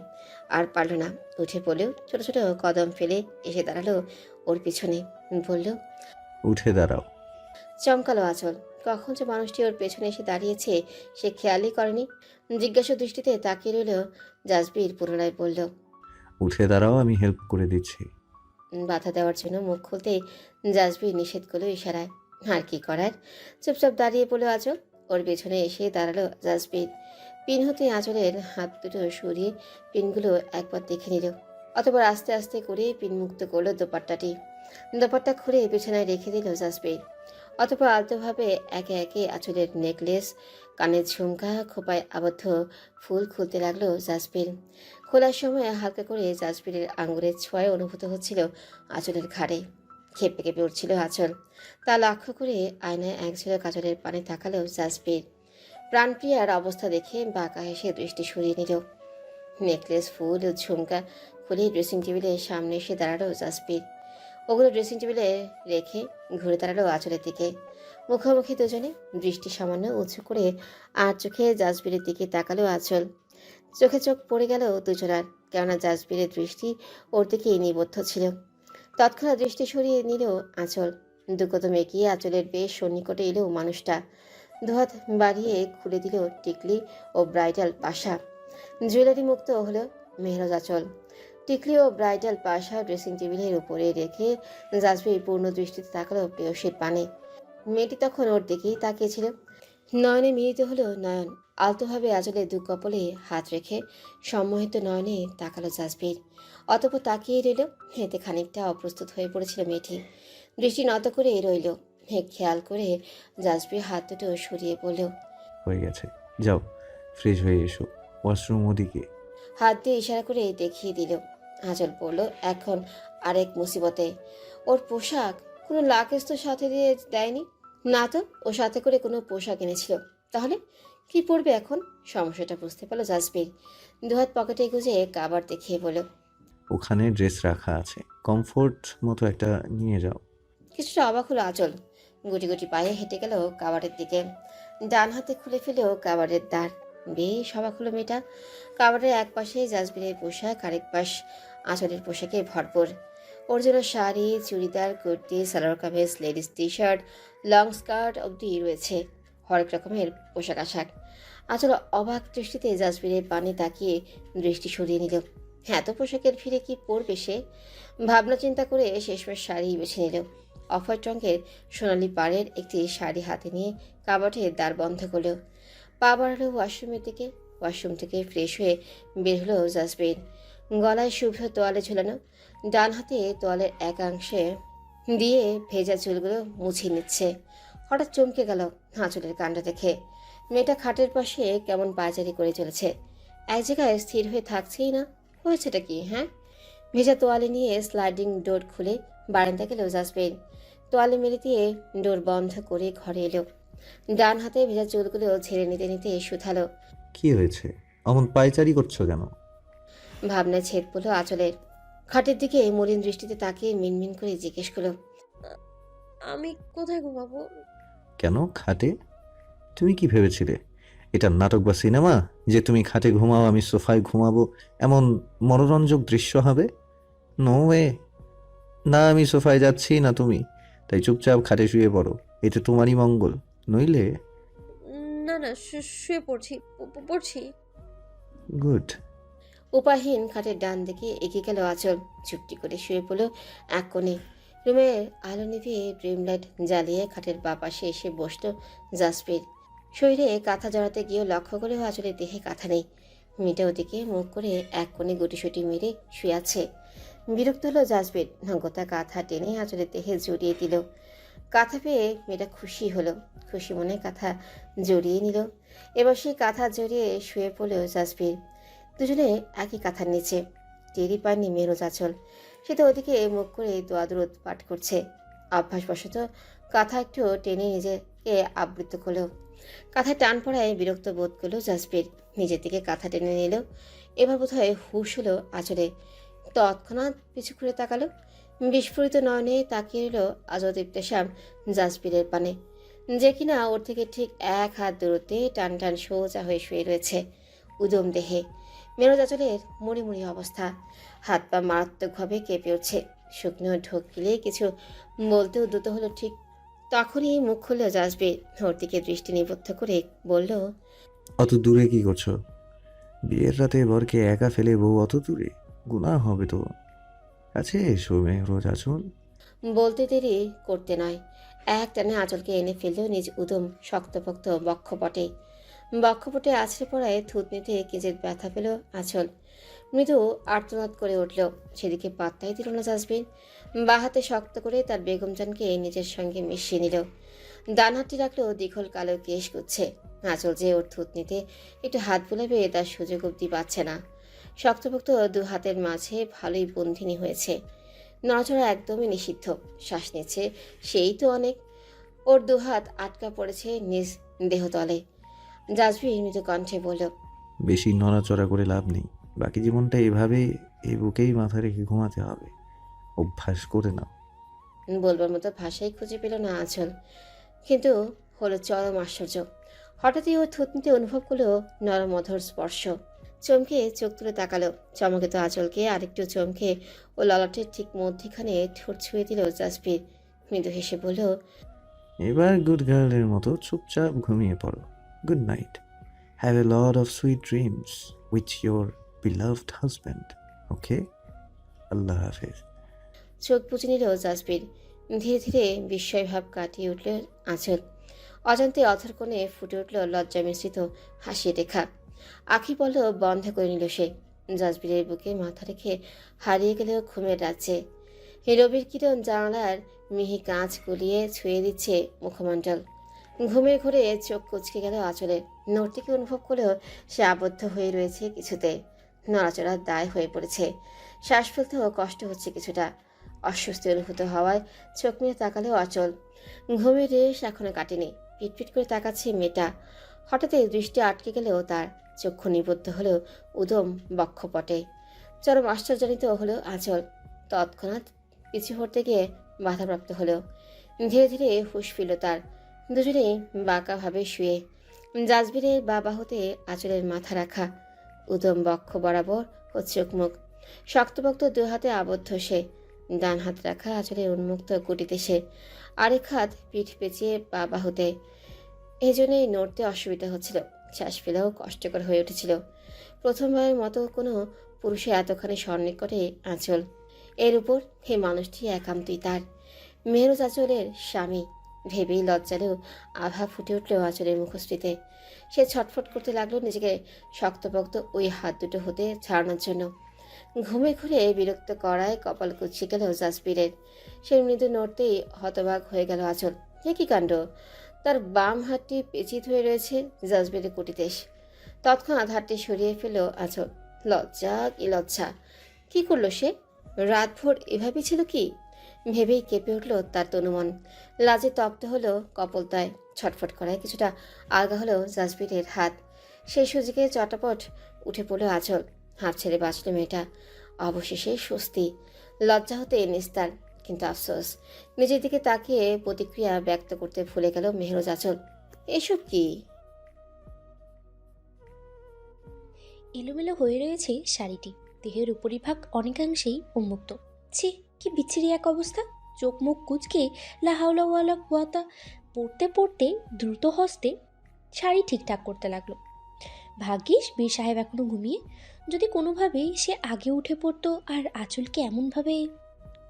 আর পারল না, উঠে পড়লেও ছোট ছোট কদম ফেলে এসে দাঁড়ালো ওর পিছনে। বলল, উঠে দাঁড়াও। চমকালো আঁচল। কখন যে মানুষটি ওর পেছনে এসে দাঁড়িয়েছে সে খেয়ালই করেনি। জিজ্ঞাসা দৃষ্টিতে তাকিয়ে রইল। জাজবির পুনরায় বলল, উঠে দাঁড়াও, আমি হেল্প করে দিচ্ছি। বাধা দেওয়ার জন্য মুখ খুলতে জাজবির নিষেধ করলো ইশারায়। আর কি করার, চুপচাপ দাঁড়িয়ে পড়লো আঁচল। ওর পেছনে এসে দাঁড়ালো জাজবির। পিন হতে আঁচলের হাত দুটো সরিয়ে পিনগুলো একবার দেখে নিল। অতঃপর আস্তে আস্তে করে পিন মুক্ত করলো দোপাট্টাটি। দোপাট্টা খুলে বিছানায় রেখে দিল জাজবির। অতঃপর আলতোভাবে একে একে আঁচলের নেকলেস, কানের ঝুমকা, খোপায় আবদ্ধ ফুল খুলতে লাগলো জাজবির। খোলার সময় হালকা করে জাজবিরের আঙুলের ছোঁয়ায় অনুভূত হচ্ছিল আঁচলের ঘাড়ে। খেপে কেঁপে উঠছিল আঁচল। তা লক্ষ্য করে আয়নায় এক ঝলক আঁচলের পানে তাকালো জাজবির। প্রাণপ্রিয়ার অবস্থা দেখে বাঁকা হেসে দৃষ্টি সরিয়ে নিল। নেকলেস, ফুল ও ঝুমকা খুলে ড্রেসিং টেবিলের সামনে এসে দাঁড়ালো জাজবির। ওগুলো ড্রেসিং টেবিলে রেখে ঘুরে দাঁড়ালো আঁচলের দিকে। মুখোমুখি দুজনে, দৃষ্টি সামান্য উঁচু করে আর চোখে জাজবিরের দিকে তাকালো আঁচল। চোখে চোখ পড়ে গেল দুজনার, কেননা জাজবিরের দৃষ্টি ওর দিকেই নিবদ্ধ ছিল। তৎক্ষণাৎ দৃষ্টি সরিয়ে নিল আঁচল। দুকদম এগিয়ে আঁচলের বেশ সন্নিকটে এলো মানুষটা। দুহাত বাড়িয়ে খুলে দিল টিকলি ও ব্রাইডাল পাশা। জুয়েলারি মুক্ত হলো মেহরাজ আঁচল। টিকলি ও ব্রাইডাল পাশা ড্রেসিং টেবিলের উপরে রেখে জাজবির পূর্ণ দৃষ্টিতে তাকালো প্রেয়সীর পানে। মেয়েটি তখন ওর দিকেই তাকিয়েছিল। নয়নে মিলিত হলো নয়ন। আলতোভাবে আঁচলে দু কপলে হাত রেখে সম্মোহিত নয়নে তাকালো জাজবির। অতঃপর তাকিয়ে রইল। এতে খানিকটা অপ্রস্তুত হয়ে পড়েছিল মেয়েটি। দৃষ্টি নত করে রইল। খেয়াল করে জাজবির হাত দুটো সরিয়ে বলল, হয়ে গেছে, যাও ফ্রেশ হয়ে এসো, ওয়াশরুম ওদিকে। হাত দিয়ে ইশারা করে দেখিয়ে দিল। আঁচল পড়ল এখন আরেক মুসিবতে। ওর পোশাক, কোনো লাগেজ তো সাথে দিয়ে দেয়নি। না তো, ও সাথে করে কোনো পোশাক এনেছিল। তাহলে কি পরবে এখন? সমস্যাটা বুঝতে পারলো জাজবির। দুহাত পকেটে গুজে কাবার দেখিয়ে বলল, ওখানে ড্রেস রাখা আছে, কমফোর্ট মতো একটা নিয়ে যাও। কিছুটা অবাক হলো আঁচল। গুটি গুটি পায়ে হেঁটে গেল কাবারের দিকে। ডান হাতে খুলে ফেলেও কাবারের দ্বার। বেশ অবাক হলো মেয়েটা। কাবারের এক পাশে জাজবিরের পোশাক, আরেক পাশ আঁচলের পোশাকে ভরপুর। ওর জন্য sari, churidar, kurti, salwar kameez, ladies T shirt, long skirt অবধি রয়েছে। হরেক রকমের পোশাক আশাক। আঁচল অবাক দৃষ্টিতে জাজবিরের পানে তাকিয়ে দৃষ্টি সরিয়ে নিল। এত পোশাকের ফিরে কি পরবে সে? ভাবনা চিন্তা করে শেষমেশ শাড়ি বেছে নিল। অফ হোয়াইট রঙের সোনালি পাড়ের একটি শাড়ি হাতে নিয়ে কাবাটের দ্বার বন্ধ করলো। পা বাড়ালো ওয়াশরুমের দিকে। ওয়াশরুম থেকে ফ্রেশ হয়ে বের হলো জাজবির। গলায় শুভ্র তোয়ালে ঝুলানো। ডান হাতে তোয়ালের একাংশে দিয়ে ভেজা চুলগুলো মুছিয়ে নিচ্ছে। হঠাৎ চমকে গেল আঁচলের কাণ্ড দেখে। মেয়েটা খাটের পাশে কেমন পায়চারি করে চলেছে, এক জায়গায় স্থির হয়ে থাকছেই না। হয়েছেটা কি? হ্যাঁ, ভেজা তোয়ালে নিয়ে স্লাইডিং ডোর খুলে বারান্দা গেল জাজবির। তোয়ালে মেলে দিয়ে ডোর বন্ধ করে ঘরে এলো। ডান হাতে ভেজা চুলগুলো ঝেড়ে নিতে নিতে শুধালো, কি হয়েছে, অমন পায়চারি করছো কেন? ভাবনায় ছেদ পড়ল আঁচলের। খাটের দিকে মলিন দৃষ্টিতে তাকিয়ে মিনমিন করে জিজ্ঞেস করলো, আমি কোথায় ঘুমাবো? কেন খাটে? তুমি কি ভেবেছিলে এটা নাটক বা সিনেমা যে তুমি খাটে ঘুমাও আমি সোফায় ঘুমাবো, এমন মনোরঞ্জক দৃশ্য হবে? No way. না আমি সোফায় যাচ্ছি না তুমি, তাই চুপচাপ খাটে শুয়ে পড়ো, এতে তোমারই মঙ্গল। নইলে না না, শুয়ে পড়ছি পড়ছি। গুড। উপায়হীন খাটের ডান দিকে এগিয়ে গেল আঁচল। চুপটি করে শুয়ে পড়ল এক কোণে। রুমের আলো নিভিয়ে ড্রিম লাইট জ্বালিয়ে খাটের বা পাশে এসে বসল জাসপ্রিত। শরীরে কাঁথা জড়াতে গিয়েও লক্ষ্য করেও আঁচলের দেহে কাঁথা নেই। মেয়েটা ওদিকে মুখ করে এক কোণে গুটিসুটি মেরে শুয়ে আছে। বিরক্ত হলো জাজবের, নগতা কাঁথা টেনে আঁচলের দেহে জড়িয়ে দিল। কাঁথা পেয়ে মেয়েটা খুশি হলো, খুশি মনে কাঁথা জড়িয়ে নিল। এবার সেই কাঁথা জড়িয়ে শুয়ে পড়ল জাজবির। দুজনে একই কাঁথার নিচে। টেরি পায়নি মেহরুজ আঁচল। সে তো ওদিকে মুখ করে দোয়া দরুদ পাঠ করছে। অভ্যাসবশত কাঁথা একটু টেনে নিজেকে আবৃত করলো। কাঁথা টান পড়ায় বিরক্ত বোধ করলো জাজবির। নিজের দিকে কাঁথা টেনে নিল। এবার বোধহয় হুশ হলো আঁচলে। তৎক্ষণাৎ পিছু ঘুরে তাকালো। বিস্ফোরিত নয়নে তাকিয়ে রইল আজদ ইবতেসাম জাজবিরের পানে, যে কিনা ওর থেকে ঠিক এক হাত দূরত্বে টান টান সোজা হয়ে শুয়ে রয়েছে উদম দেহে। মেরুজ আঁচলের মুড়ি মুড়ি অবস্থা, হাত পা মারাত্মকভাবে কেঁপে উঠছে। শুকনো ঢোক গিলে কিছু বলতে উদ্যত হলো ঠিক তখনই মুখ খুলল জাজবির। ওর দিকে দৃষ্টি নিবদ্ধ করে বলল, অত দূরে কি করছো? বিয়ের রাতে বরকে একা ফেলে বউ অত দূরে? গুনাহ হবে তো। কাছে এসো মেহরোজ আঁচল। বলতে দেরি করতে নয়, এক টানে আঁচলকে এনে ফেলল নিজ উদম শক্তপোক্ত বক্ষপটে। বক্ষপটে আছড়ে পড়ায় থুতনিতে কেজের ব্যথা পেল আঁচল। মৃদু আর্তনাদ করে উঠল। সেদিকে পাত্তাই দিল না জাজবিন। বাঁ হাতে শক্ত করে তার বেগমজানকে নিজের সঙ্গে মিশিয়ে নিল। ডান হাতটি রাখলো দীঘল কালো কেশ গুচ্ছে। আঁচল যে ওর থুতনিতে একটু হাত বুলাবে তার সুযোগ অবধি পাচ্ছে না। শক্তপোক্ত দু হাতের মাঝে ভালোই বন্ধিনী হয়েছে। নড়াচড়া একদমই নিষিদ্ধ। শ্বাস নিচ্ছে সেই তো অনেক। ওর দুহাত আটকা পড়েছে নিজ দেহতলে। জাজবির মৃদু কণ্ঠে বলল, বেশি নড়াচড়া করে লাভ নেই। বাকি জীবনটা এভাবে এই বুকেই মাথা রেখে ঘুমাতে হবে। অভ্যাস করে নাও। বলবার মতো ভাষাই খুঁজে পেল না আঁচল। কিন্তু হলো চরম আশ্চর্য। হঠাৎই ও থুতনিতে অনুভব করলো নরম অধর স্পর্শ। চমকে চোখ তুলে তাকালো। চমকিত আঁচলকে আরেকটু চমকে ও ললাটের ঠিক মধ্যিখানে ঠোঁট ছুঁয়ে দিল জাজবির। মৃদু হেসে বলল, এবার গুড গার্লের মতো চুপচাপ ঘুমিয়ে পড়ো। Good night. Have a lot of sweet dreams with your beloved husband. Okay, আল্লাহ হাফেজ। চোখ বুঝে নিল জাজবির। ধীরে ধীরে বিস্ময় ভাব কাটিয়ে উঠল আঁচল। অজান্তে অধর কোণে ফুটে উঠল লজ্জা মিশ্রিত হাসি রেখা। আখি বলল বন্ধ করে নিল সে। জাজবিরের বুকে মাথা রেখে হারিয়ে গেল ঘুমের রাজ্যে। রবির কিরণ জানালার মিহি কাঁচ গলিয়ে ছুঁয়ে দিচ্ছে মুখমণ্ডল। ঘুমের ঘোরে চোখ কুচকে গেল আঁচলের। নর্তিকে অনুভব করলেও সে আবদ্ধ হয়ে রয়েছে কিছুতে। নড়াচড়ার দায় হয়ে পড়েছে। শ্বাস ফেলতেও কষ্ট হচ্ছে কিছুটা। অস্বস্তি অনুভূত হওয়ায় চোখ মেরে তাকালেও অচল। ঘুমের রেশ এখনো কাটেনি। পিটপিট করে তাকাচ্ছে মেয়েটা। হঠাৎই দৃষ্টি আটকে গেলেও তার চক্ষু নিবদ্ধ হলো উদম বক্ষপটে। চরম আশ্চর্যজনিত হলো আঁচল। তৎক্ষণাৎ পিছু হটতে গিয়ে বাধাপ্রাপ্ত হলো। ধীরে ধীরে হুঁশ ফিরল তার। দুজনেই বাঁকাভাবে শুয়ে। জাজবিরের বা বাহুতে আঁচলের মাথা রাখা। উদম বক্ষ বরাবর ও চোখ মুখ শক্তপোক্ত দু হাতে আবদ্ধ সে। ডান হাত রাখা আঁচলের উন্মুক্ত গুটিতে সে। আরেক হাত পিঠ পেঁচিয়ে বা বাহুতে। এই জন্যই নড়তে অসুবিধা হচ্ছিল। শ্বাস ফেলেও কষ্টকর হয়ে উঠেছিল। প্রথমবারের মতো কোনো পুরুষের এতখানি সন্নিকটে আঁচল। এর উপর হে মানুষটি একান্তই তার, মেহরুজ আঁচলের স্বামী। ভেবেই লজ্জালেও আভা ফুটে উঠল আঁচলের মুখশ্রীতে। সে ছটফট করতে লাগলো নিজেকে শক্তপোক্ত ওই হাত দুটো হতে ছাড়ানোর জন্য। ঘুমে ঘুরে বিরক্ত করায় কপাল কুচকে গেল জাজবিরের। সে মৃদু নড়তেই হতবাক হয়ে গেল আঁচল। এ কি কাণ্ড! তার বাম হাতটি পেঁচিত হয়ে রয়েছে জাজবিরের কুটিতে। তৎক্ষণাৎ হাতটি সরিয়ে ফেলল আঁচল। লজ্জা কি লজ্জা! কি করলো সে? রাতভর এভাবেই ছিল কি? ভেবেই কেঁপে উঠল তার তনুমন। লাজে তপ্ত হলো কপলতায়। ছটফট করায় কিছুটা আলগা হলো জাজবিরের হাত। সেই সুযোগে চটাপট উঠে পড়ল আঁচল। হাত ছেড়ে বাঁচল মেয়েটা। অবশেষে স্বস্তি। লজ্জা হতে নিস্তার, কিন্তু আফসোস নিজের দিকে তাকিয়ে প্রতিক্রিয়া ব্যক্ত করতে ভুলে গেল মেহরুজ আঁচল। এসব কি? এলোমেলো হয়ে রয়েছে শাড়িটি। দেহের উপরিভাগ অনেকাংশেই উন্মুক্ত। ছি, কি বিচ্ছিরি এক অবস্থা! চোখ মুখ কুচকে লাহাওলা কুয়াতা পড়তে পড়তে দ্রুত হস্তে শাড়ি ঠিকঠাক করতে লাগলো। ভাগ্যিস বীর সাহেব এখনো ঘুমিয়ে। যদি কোনোভাবেই সে আগে উঠে পড়তো আর আঁচলকে এমনভাবে...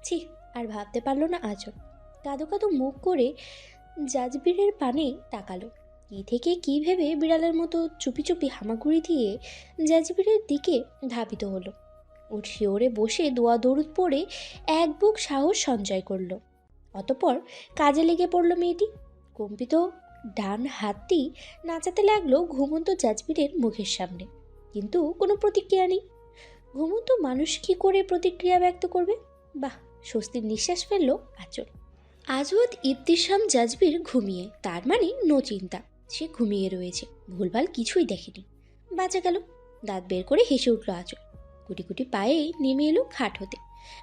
ছি, আর ভাবতে পারল না আঁচল। কাঁদো কাঁদো মুখ করে জাজবিরের পানে তাকালো। কি থেকে কি ভেবে বিড়ালের মতো চুপি চুপি হামাগুড়ি দিয়ে জাজবিরের দিকে ধাবিত হলো। ওর শিওরে বসে দোয়া দরুদ পড়ে এক বুক সাহস সঞ্চয় করলো। অতপর কাজে লেগে পড়ল মেয়েটি। কম্পিত ডান হাতটি নাচাতে লাগলো ঘুমন্ত জাজবিরের মুখের সামনে, কিন্তু কোনো প্রতিক্রিয়া নেই। ঘুমন্ত মানুষ কি করে প্রতিক্রিয়া ব্যক্ত করবে? বাহ, স্বস্তির নিঃশ্বাস ফেললো আঁচল। আজওয়াদ ইবতিসাম জাজবির ঘুমিয়ে, তার মানে নো চিন্তা, সে ঘুমিয়ে রয়েছে, ভুলভাল কিছুই দেখেনি। বাঁচা গেল। দাঁত বের করে হেসে উঠল আঁচল। কুটি কুটি পায়ে নেমে এলো খাট হতে,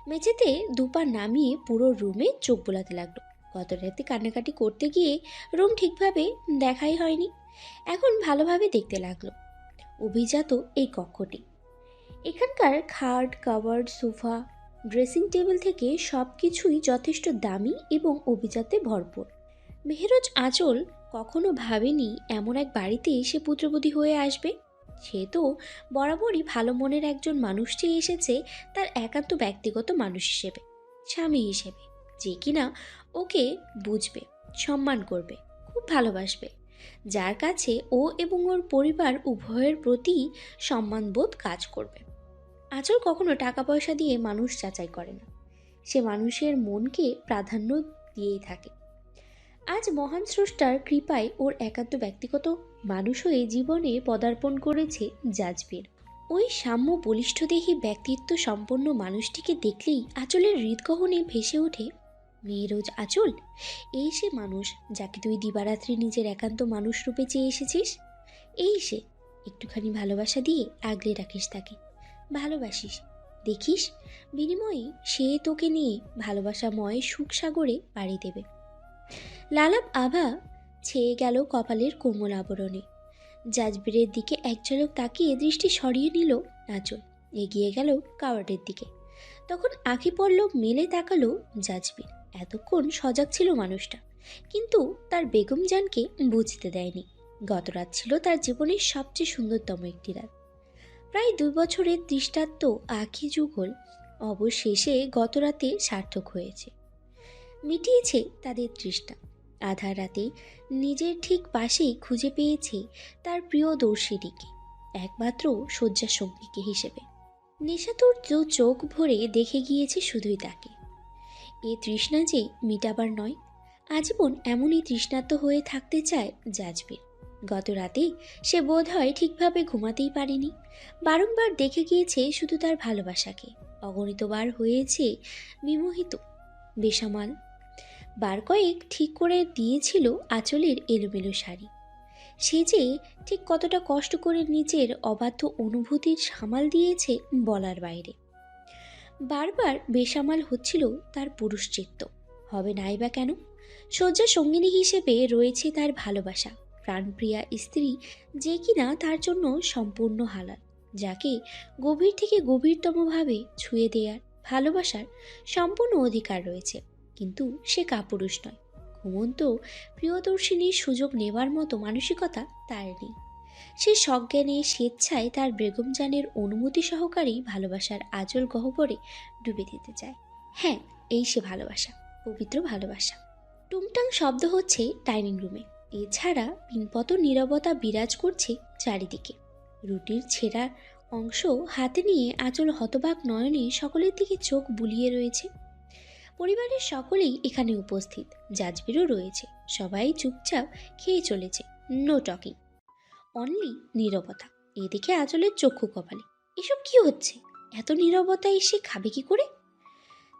মেঝেতে দুপা নামিয়ে পুরো রুমে চোখ বোলাতে লাগলো। গত রাতে কান্নাকাটি করতে গিয়ে রুম ঠিকভাবে দেখাই হয়নি, এখন ভালোভাবে দেখতে লাগলো। অভিজাত এই কক্ষটি, এখানকার খাট, কাভার্ড, সোফা, ড্রেসিং টেবিল থেকে সব কিছুই যথেষ্ট দামি এবং অভিজাতে ভরপুর। মেহেরজ আঁচল কখনো ভাবেনি এমন এক বাড়িতে সে পুত্রবধূ হয়ে আসবে। সে তো বরাবরই ভালো মনের একজন মানুষ চেয়ে এসেছে, তার একান্ত ব্যক্তিগত মানুষ হিসেবে, স্বামী হিসেবে, যে কিনা ওকে বুঝবে, সম্মান করবে, খুব ভালোবাসবে, যার কাছে ও এবং ওর পরিবার উভয়ের প্রতি সম্মানবোধ কাজ করবে। আঁচল কখনো টাকা পয়সা দিয়ে মানুষ যাচাই করে না, সে মানুষের মনকে প্রাধান্য দিয়েই থাকে। আজ মহান স্রষ্টার কৃপায় ওর একান্ত ব্যক্তিগত মানুষ হয়ে জীবনে পদার্পণ করেছে জাজবির। ওই সাম্য বলিষ্ঠদেহী ব্যক্তিত্ব সম্পন্ন মানুষটিকে দেখলেই আঁচলের হৃদগহনে ভেসে ওঠে, মেহেরজ আঁচল, এই সে মানুষ যাকে তুই দিবারাত্রি নিজের একান্ত মানুষ রূপে চেয়ে এসেছিস। এই সে, একটুখানি ভালোবাসা দিয়ে আগলে রাখিস তাকে, ভালোবাসিস, দেখিস বিনিময়ে সে তোকে নিয়ে ভালোবাসাময় সুখ সাগরে পাড়ি দেবে। লালাপ আভা ছেয়ে গেল কপালের কোমল আবরণে। জাজবিরের দিকে এক ঝলক তাকিয়ে দৃষ্টি সরিয়ে নিল আঁচল, এগিয়ে গেল কাওয়ার্ডের দিকে। তখন আঁখি পল্লব মেলে তাকালো জাজবির। এতক্ষণ সজাগ ছিল মানুষটা, কিন্তু তার বেগম জানকে বুঝতে দেয়নি গত রাত ছিল তার জীবনের সবচেয়ে সুন্দরতম একটি রাত। প্রায় 2 বছরের দৃষ্টান্ত আঁখি যুগল অবশেষে গত রাতে সার্থক হয়েছে, মিটিয়েছে তাদের তৃষ্ণা। আধা রাতে নিজের ঠিক পাশেই খুঁজে পেয়েছে তার প্রিয় দর্শিনীকে, একমাত্র শয্যা সঙ্গীকে হিসেবে। নেশাতুর চোখ ভরে দেখে গিয়েছে শুধুই তাকে। এ তৃষ্ণা যে মিটাবার নয়, আজীবন এমনই তৃষ্ণার্ত হয়ে থাকতে চায় জাজবির। গত রাতে সে বোধ হয় ঠিকভাবে ঘুমাতেই পারেনি, বারংবার দেখে গিয়েছে শুধু তার ভালোবাসাকে, অগণিতবার হয়েছে বিমোহিত, বেসামাল। বার কয়েক ঠিক করে দিয়েছিল আঁচলের এলোমেলো শাড়ি। সে যে ঠিক কতটা কষ্ট করে নিজের অবাধ্য অনুভূতির সামাল দিয়েছে বলার বাইরে। বারবার বেসামাল হচ্ছিল তার পুরুষচিত্ত, হবে নাই বা কেন। শয্যা সঙ্গিনী হিসেবে রয়েছে তার ভালোবাসা, প্রাণপ্রিয়া স্ত্রী, যে কিনা তার জন্য সম্পূর্ণ হালাল, যাকে গভীর থেকে গভীরতমভাবে ছুঁয়ে দেওয়ার, ভালোবাসার সম্পূর্ণ অধিকার রয়েছে। কিন্তু সে কাপুরুষ নয়, ঘুমন্ত প্রিয়দর্শিনীর সুযোগ নেওয়ার মতো মানসিকতা তার নেই। সে সজ্ঞানে স্বেচ্ছায় তার বেগমজানের অনুমতি সহকারেই ভালোবাসার আঁচল গহ্বরে ডুবে দিতে চায়। হ্যাঁ, এই সে ভালোবাসা, পবিত্র ভালোবাসা। টুংটাং শব্দ হচ্ছে ডাইনিং রুমে, এছাড়া পিনপত নীরবতা বিরাজ করছে চারিদিকে। রুটির ছেঁড়া অংশ হাতে নিয়ে আঁচল হতবাক নয়নে সকলের দিকে চোখ বুলিয়ে রয়েছে। পরিবারের সকলেই এখানে উপস্থিত, জাজবিরও রয়েছে। সবাই চুপচাপ খেয়ে চলেছে, নো টকিং, অনলি নীরবতা। এদিকে আঁচলের চক্ষু কপালে, এসব কি হচ্ছে? এত নীরবতা এসে খাবে কি করে?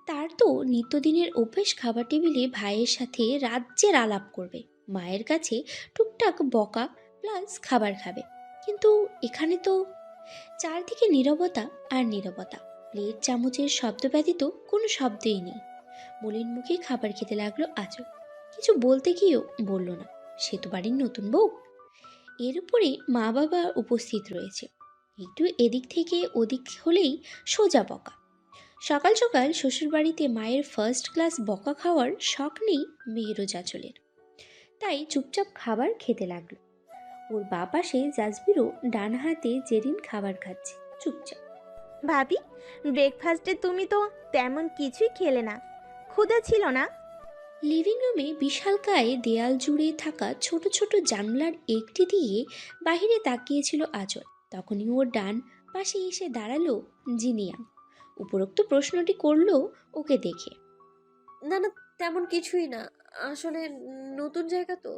তার তো নিত্যদিনের অভ্যেস খাবার টেবিলে ভাইয়ের সাথে রাজ্যের আলাপ করবে, মায়ের কাছে টুকটাক বকা প্লাস খাবার খাবে, কিন্তু এখানে তো চারদিকে নীরবতা আর নীরবতা। প্লেট চামচের শব্দ ব্যতীত কোনো শব্দই নেই। মলিন মুখে খাবার খেতে লাগলো আঁচল। কিছু বলতে গিয়েও বলল না, সে তো বাড়ির নতুন বউ। এর উপরে মা বাবা উপস্থিত রয়েছে, একটু এদিক থেকে ওদিক হলেই সোজা বকা। সকাল সকাল শ্বশুরবাড়িতে মায়ের ফার্স্ট ক্লাস বকা খাওয়ার শখ নেই মেহেরজ আঁচলের, তাই চুপচাপ খাবার খেতে লাগলো। ওর বা পাশে জাজবিরও ডান হাতে জেরিন খাবার খাচ্ছে চুপচাপ। ভাবি, ব্রেকফাস্টে তুমি তো তেমন কিছুই খেলে না, ক্ষুধা ছিল না? লিভিং রুমে বিশালকায় দেয়াল জুড়ে থাকা ছোট ছোট জানলার একটি দিয়ে বাহিরে তাকিয়েছিল আঁচল। তখনই ওর ডান পাশে এসে দাঁড়ালো জিনিয়া। উপরোক্ত প্রশ্নটি করলো ওকে দেখে। না না, তেমন কিছুই না। আসলে নতুন জায়গা তো,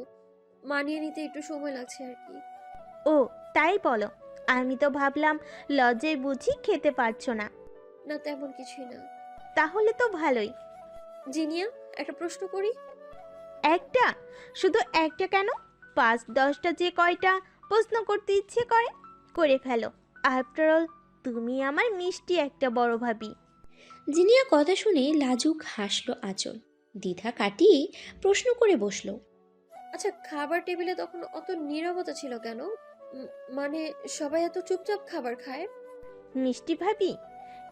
মানিয়ে নিতে একটু সময় লাগছে আর কি। ও তাই বলো, আমি তো ভাবলাম লজ্জায় বুঝি খেতে পারছো না। না, তেমন কিছুই না। তাহলে তো ভালোই। জিনিয়া, একটা প্রশ্ন করি। একটা? শুধু একটা কেন? 5-10টা যে কয়টা প্রশ্ন করতে ইচ্ছে করে করে ফেলো। আফটার অল তুমি আমার মিষ্টি একটা বড় ভাবি। জিনিয়া কথা শুনে লাজুক হাসলো আঁচল। দ্বিধা কাটিয়ে প্রশ্ন করে বসলো। আচ্ছা, খাবার টেবিলে তখন অত নীরবতা ছিল কেন? মানে সবাই এত চুপচাপ খাবার খায়? মিষ্টি ভাবি,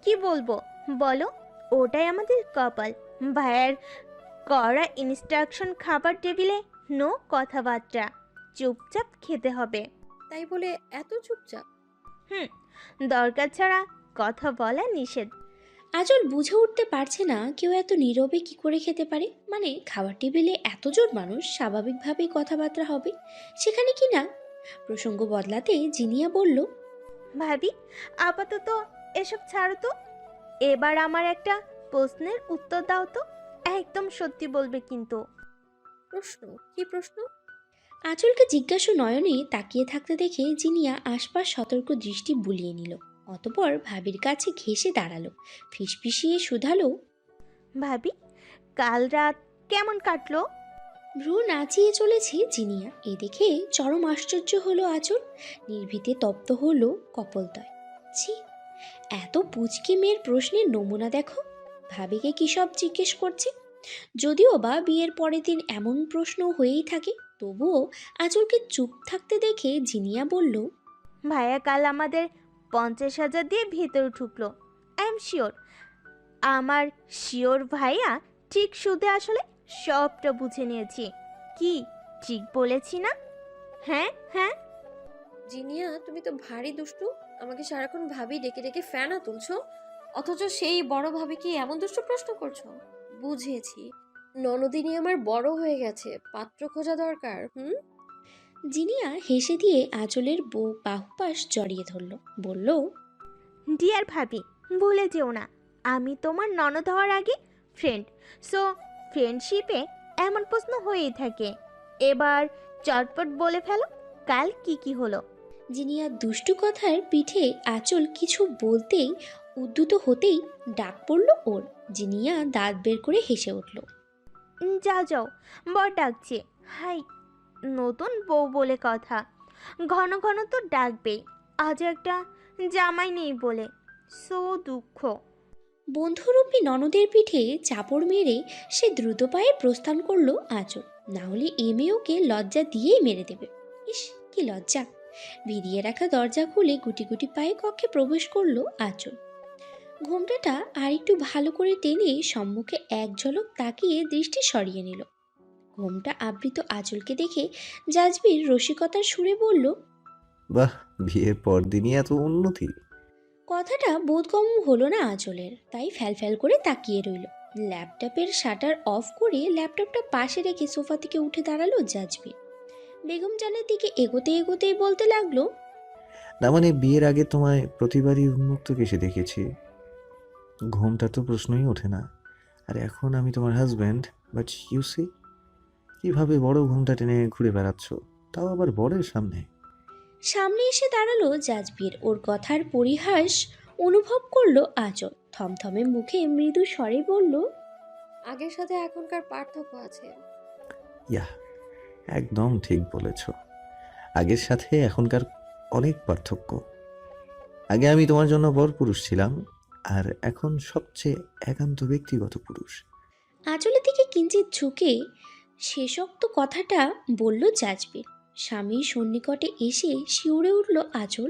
কি বলবো বলো, ওটাই আমাদের কপাল। ভাইয়ের করা ইনস্ট্রাকশন, খাবার টেবিলে নো কথাবার্তা, চুপচাপ খেতে হবে। তাই বলে এত চুপচাপ? হুম, দরকার ছাড়া কথা বলা নিষেধ। আঁচল বুঝে উঠতে পারছে না কেউ এত নীরবে কি করে খেতে পারে। মানে খাবার টেবিলে এতজন মানুষ, স্বাভাবিকভাবেই কথাবার্তা হবে, সেখানে কি না। প্রসঙ্গ বদলাতে জিনিয়া বলল, ভাবি আপাতত এসব ছাড়ো তো, এবার আমার একটা প্রশ্নের উত্তর দাও তো, একদম সত্যি বলবে কিন্তু। প্রশ্ন? কি প্রশ্ন? আঁচলকে জিজ্ঞাসা নয়নে তাকিয়ে থাকতে দেখে জিনিয়া আশপাশ সতর্ক দৃষ্টি বুলিয়ে নিল। অতপর ভাবির কাছে ঘেঁষে দাঁড়ালো, ফিসফিসিয়ে শুধালো, ভাবি কাল রাত কেমন কাটলো? ভ্রু নাচিয়ে চলেছে জিনিয়া। এ দেখে চরম আশ্চর্য হলো আঁচল। নির্ভীতে তপ্ত হলো কপলতয়। ছি, এত পুচকি মেয়ের প্রশ্নের নমুনা দেখো। ভাবিকে কী সব জিজ্ঞেস করছে। যদিও বা বিয়ের পরের দিন এমন প্রশ্ন হয়েই থাকে, তবুও আঁচলকে চুপ থাকতে দেখে জিনিয়া বলল, ভাইয়া কাল আমাদের 50,000 দিয়ে ভেতরে ঢুকলো। আই এম শিওর, আমার শিওর ভাইয়া ঠিক সুদে আসলে সবটা বুঝে নিয়েছি। কি ঠিক বলেছি না? হ্যাঁ হ্যাঁ। জিনিয়া, তুমি তো ভারী দুষ্টু। আমাকে সারাক্ষণ ভাবি ডেকে ডেকে ফ্যানা তুলছো, অথচ সেই বড় ভাবি কি এমন দুষ্টু প্রশ্ন করছো? বুঝেছি, ননদিনী আমার বড় হয়ে গেছে, পাত্র খোঁজা দরকার। জিনিয়া হেসে দিয়ে আঁচলের বাহুপাশ জড়িয়ে ধরল, বলল, ডিয়ার ভাবি, ভুলে যেও না আমি তোমার ননদ হওয়ার আগে ফ্রেন্ড। সো ফ্রেন্ডশিপে এমন প্রশ্ন হয়েই থাকে। এবার চটপট বলে ফেলো, কাল কি কি হলো? জিনিয়ার দুষ্টু কথার পিঠে আঁচল কিছু বলতেই, উদ্ধত হতেই ডাক পড়ল ওর। জিনিয়া দাঁত বের করে হেসে উঠল। যাও যাও, বর ডাকছে। হাই, নতুন বউ বলে কথা, ঘন ঘন তো ডাকবেই। আজ একটা জামাই নেই বলে সো দুঃখ। বন্ধুরূপী ননদের পিঠে চাপড় মেরে সে দ্রুত পায়ে প্রস্থান করলো আঁচল। না হলে এ মেয়েকে লজ্জা দিয়েই মেরে দেবে। ইস, কি লজ্জা! ভিড়িয়ে রাখা দরজা খুলে গুটি গুটি পায়ে কক্ষে প্রবেশ করলো আঁচল। ঘোমটাটা আর একটু ভালো করে টেনে সম্মুখে এক ঝলক তাকিয়ে দৃষ্টি সরিয়ে নিল। ঘোমটা আবৃত আঁচলকে দেখে জাজবির রসিকতার সুরে বলল, বাহ, বিয়ের পর দিনই এত উন্নতি! কথাটা বোধগম্য হলো না আঁচলের, তাই ফ্যাল করে তাকিয়ে রইল। ল্যাপটপের শাটার অফ করে ল্যাপটপটা পাশে রেখে সোফা থেকে উঠে দাঁড়ালো জাজবির। বেগম জানের দিকে এগোতে এগোতেই বলতে লাগলো, না মানে বিয়ের আগে তোমায় প্রতিবারই উন্মুক্ত কেসে দেখেছি, ঘুমটা তো প্রশ্নই ওঠে না। আর এখন আমি তোমার হাজব্যান্ড, বাট ইউ সি কিভাবে বড় ঘুমটা টেনে ঘুরে বেড়াচ্ছ, তাও আবার বরের সামনে। সামনে এসে দাঁড়ালো জাজবির। ওর কথার পরিহাস অনুভব করলো আঁচল। থমথমে মুখে মৃদু স্বরে বলল, আগের সাথে এখনকার পার্থক্য আছে। ইয়া, একদম ঠিক বলেছ। আগের সাথে এখনকার অনেক পার্থক্য। আগে আমি তোমার জন্য বর পুরুষ ছিলাম, আর এখন সবচেয়ে একান্ত ব্যক্তিগত পুরুষ। আঁচলের দিকে কিঞ্চিত ঝুঁকে শেষোক্ত কথাটা বলল জাজবির। স্বামীর সন্নিকটে এসে শিউরে উঠল আঁচল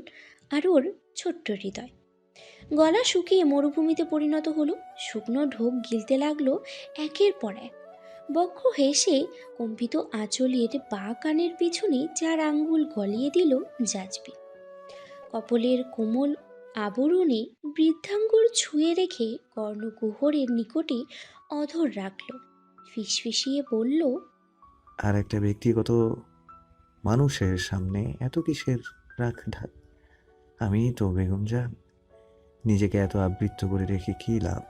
আর ওর ছোট্ট হৃদয়। গলা শুকিয়ে মরুভূমিতে পরিণত হলো। শুকনো ঢোক গিলতে লাগলো একের পর এক। বক্ষ হেসে কম্পিত আঁচলের বা কানের পিছনে 4 আঙ্গুল গলিয়ে দিল জাজবি। কপলের কোমল আবরণে বৃদ্ধাঙ্গুল ছুঁয়ে রেখে কর্ণকুহরের নিকটে অধর রাখল। ফিসফিসিয়ে বলল, আর একটা ব্যক্তিগত মানুষের সামনে এত কিসের রাখ ঢাক? আমি তো বেগম জান, নিজেকে এত আবৃত্ত করে রেখে কী লাভ?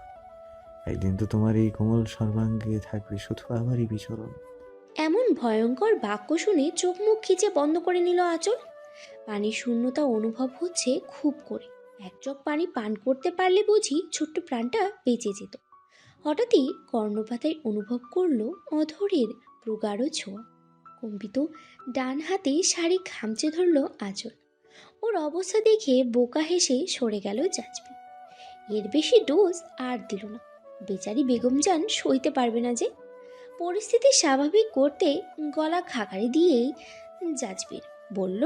একদিন তো তোমার এই কোমল সর্বাঙ্গে থাকবে শুধু আমারই বিচরণ। এমন ভয়ঙ্কর বাক্য শুনে চোখ মুখ খিচে বন্ধ করে নিল আঁচল। পানির শূন্যতা অনুভব হচ্ছে খুব করে। এক চোখ পানি পান করতে পারলে বুঝি ছোট্ট প্রাণটা বেঁচে যেত। হঠাৎই কর্ণপাতায় অনুভব করলো অধরের প্রগাঢ় ছোঁয়া। কম্পিত ডান হাতে শাড়ি খামচে ধরল আঁচল। ওর অবস্থা দেখে বোকা হেসে সরে গেল জাজবি। এর বেশি ডোজ আর দিল না। বেচারি বেগম জান সইতে পারবে না যে। পরিস্থিতি স্বাভাবিক করতে গলা খাকারি দিয়েই জাজবির বলল,